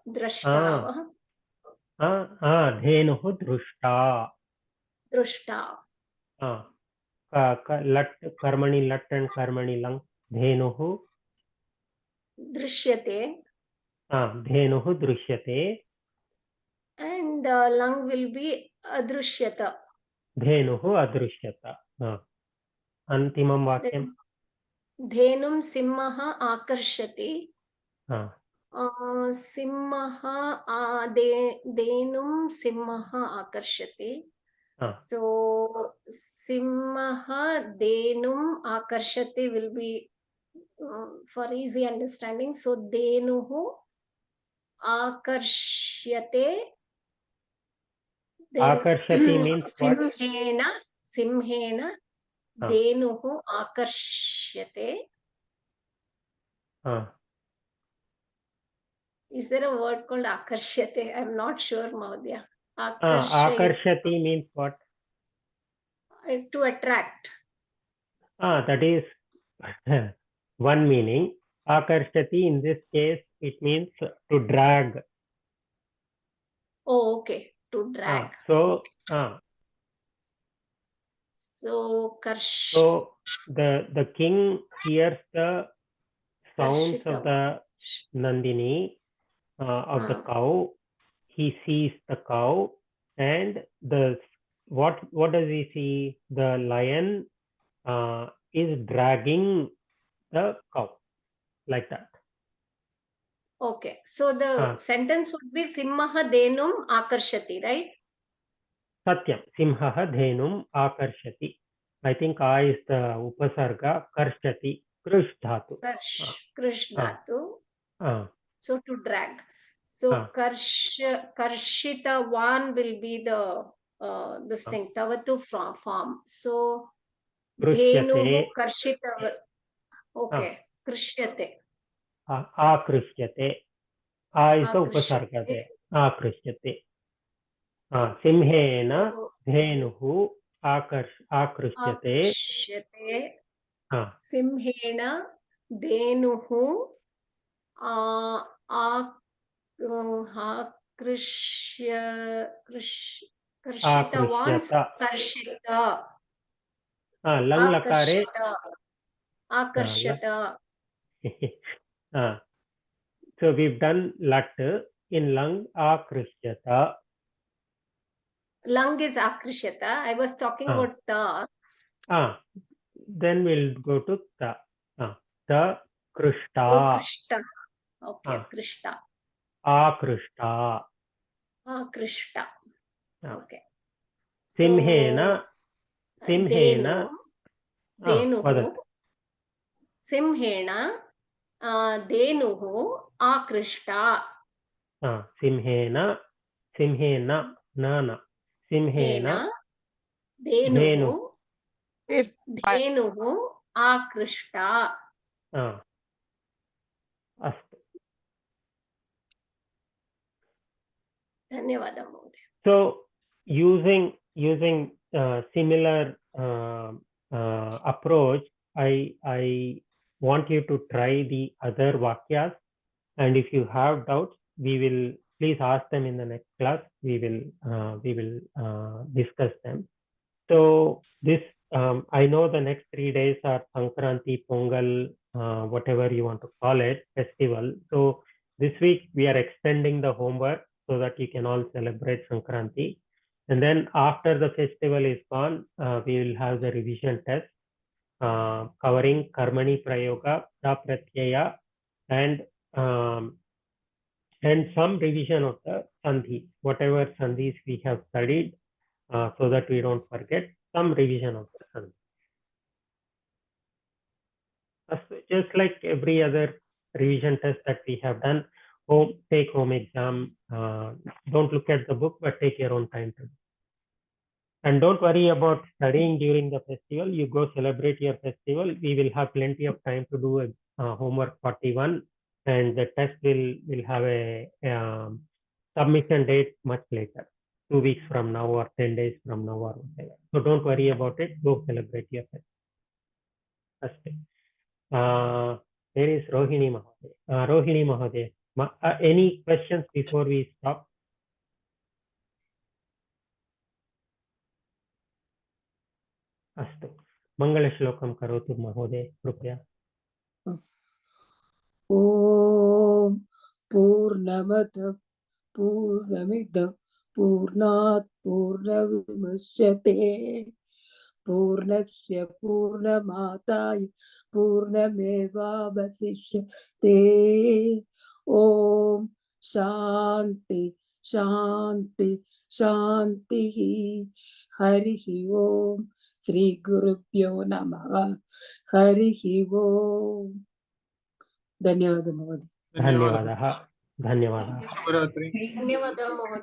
Speaker 3: drashtavah.
Speaker 1: Dhenuhu drushta. Lat karmani lat and karmani lang. Dhenuhu
Speaker 3: Drishyate.
Speaker 1: Dhenuhu drishyate.
Speaker 3: And lang will be adrishyata.
Speaker 1: Dhenuhu adrishyata. Antimam vakyam.
Speaker 3: Dhenum simmaha akarshati. सिंहः धेनुं सिंहः आकर्षति. So सिंहः धेनुम् आकर्षति will be for easy understanding. So धेनुः आकर्ष्यते.
Speaker 1: Akarshati means what?
Speaker 3: सिंहेन धेनुः आकर्ष्यते. Is there a word called akarshyate? I'm not sure, Mahodaya.
Speaker 1: Akarshati means what?
Speaker 3: To attract.
Speaker 1: That is one meaning. Akarshati in this case, it means to drag.
Speaker 3: Oh, okay. To drag.
Speaker 1: So the king hears the sounds of the Nandini, of the cow. He sees the cow, and what does he see? The lion is dragging the cow, like that.
Speaker 3: Okay, so the sentence would be Simhaha Dhenum Akarshati, right?
Speaker 1: Satyam. Simhaha Dhenum Akarshati. I think A is the upasarga. Karshati. Krish dhatu.
Speaker 3: Krish dhatu. So to drag. So Karshita one will be the this thing Tavatu form. So Dhenu Karshita. Okay. Krishyate.
Speaker 1: Akrishyate. A is the upasarga there. Akrishyate. Simhena Dhenuhu Akrishyate.
Speaker 3: Simhena Dhenuhu Karshitavan Karshita.
Speaker 1: Lang lakare.
Speaker 3: Akarshita.
Speaker 1: So we've done lat in lang akrishyata.
Speaker 3: Lang is akrishyata. I was talking about ta.
Speaker 1: Then we'll go to ta. Ta krishta.
Speaker 3: Oh, krishta. Okay, krishta.
Speaker 1: Akrishta.
Speaker 3: Akrishta. Okay.
Speaker 1: Simhena. Simhena.
Speaker 3: Dhenuhu. Simhena. Dhenuhu. Akrishta.
Speaker 1: Simhena. Simhena. Nana. Simhena.
Speaker 3: Dhenuhu. Dhenuhu. Akrishta.
Speaker 1: Astu.
Speaker 3: Dhanyavada, Mahodaya.
Speaker 1: So using similar approach, I want you to try the other vakyas, and if you have doubts, we will please ask them in the next class. We will discuss them. So this I know the next 3 days are Sankranti, Pongal, whatever you want to call it, festival. So this week we are extending the homework so that you can all celebrate Sankranti. And then after the festival is gone, we will have the revision test covering Karmani Prayoga, Pratyaya, and some revision of the Sandhi, whatever Sandhis we have studied, so that we don't forget, some revision of the Sandhi. Just like every other revision test that we have done, take home exam. Don't look at the book, but take your own time to do. And don't worry about studying during the festival. You go celebrate your festival. We will have plenty of time to do a homework 41, and the test will have a submission date much later, 2 weeks from now or 10 days from now or whatever. So don't worry about it. Go celebrate your festival. There is Rohini Mahodaya. Rohini Mahodaya. Any questions before we stop? अस्तु मंगलश्लोकं करोतु महोदय कृपया।
Speaker 7: ॐ पूर्णमदः पूर्णमिदं पूर्णात् पूर्णमुदच्यते पूर्णस्य पूर्णमादाय पूर्णमेवावशिष्यते Om Shanti Shanti Shanti. Harihi Om. Shri Gurubhyo Namaha. Harihi Om. धन्यवाद महोदय.
Speaker 1: धन्यवादः. धन्यवादः.
Speaker 5: शुभरात्रि.
Speaker 3: धन्यवादः महोदय.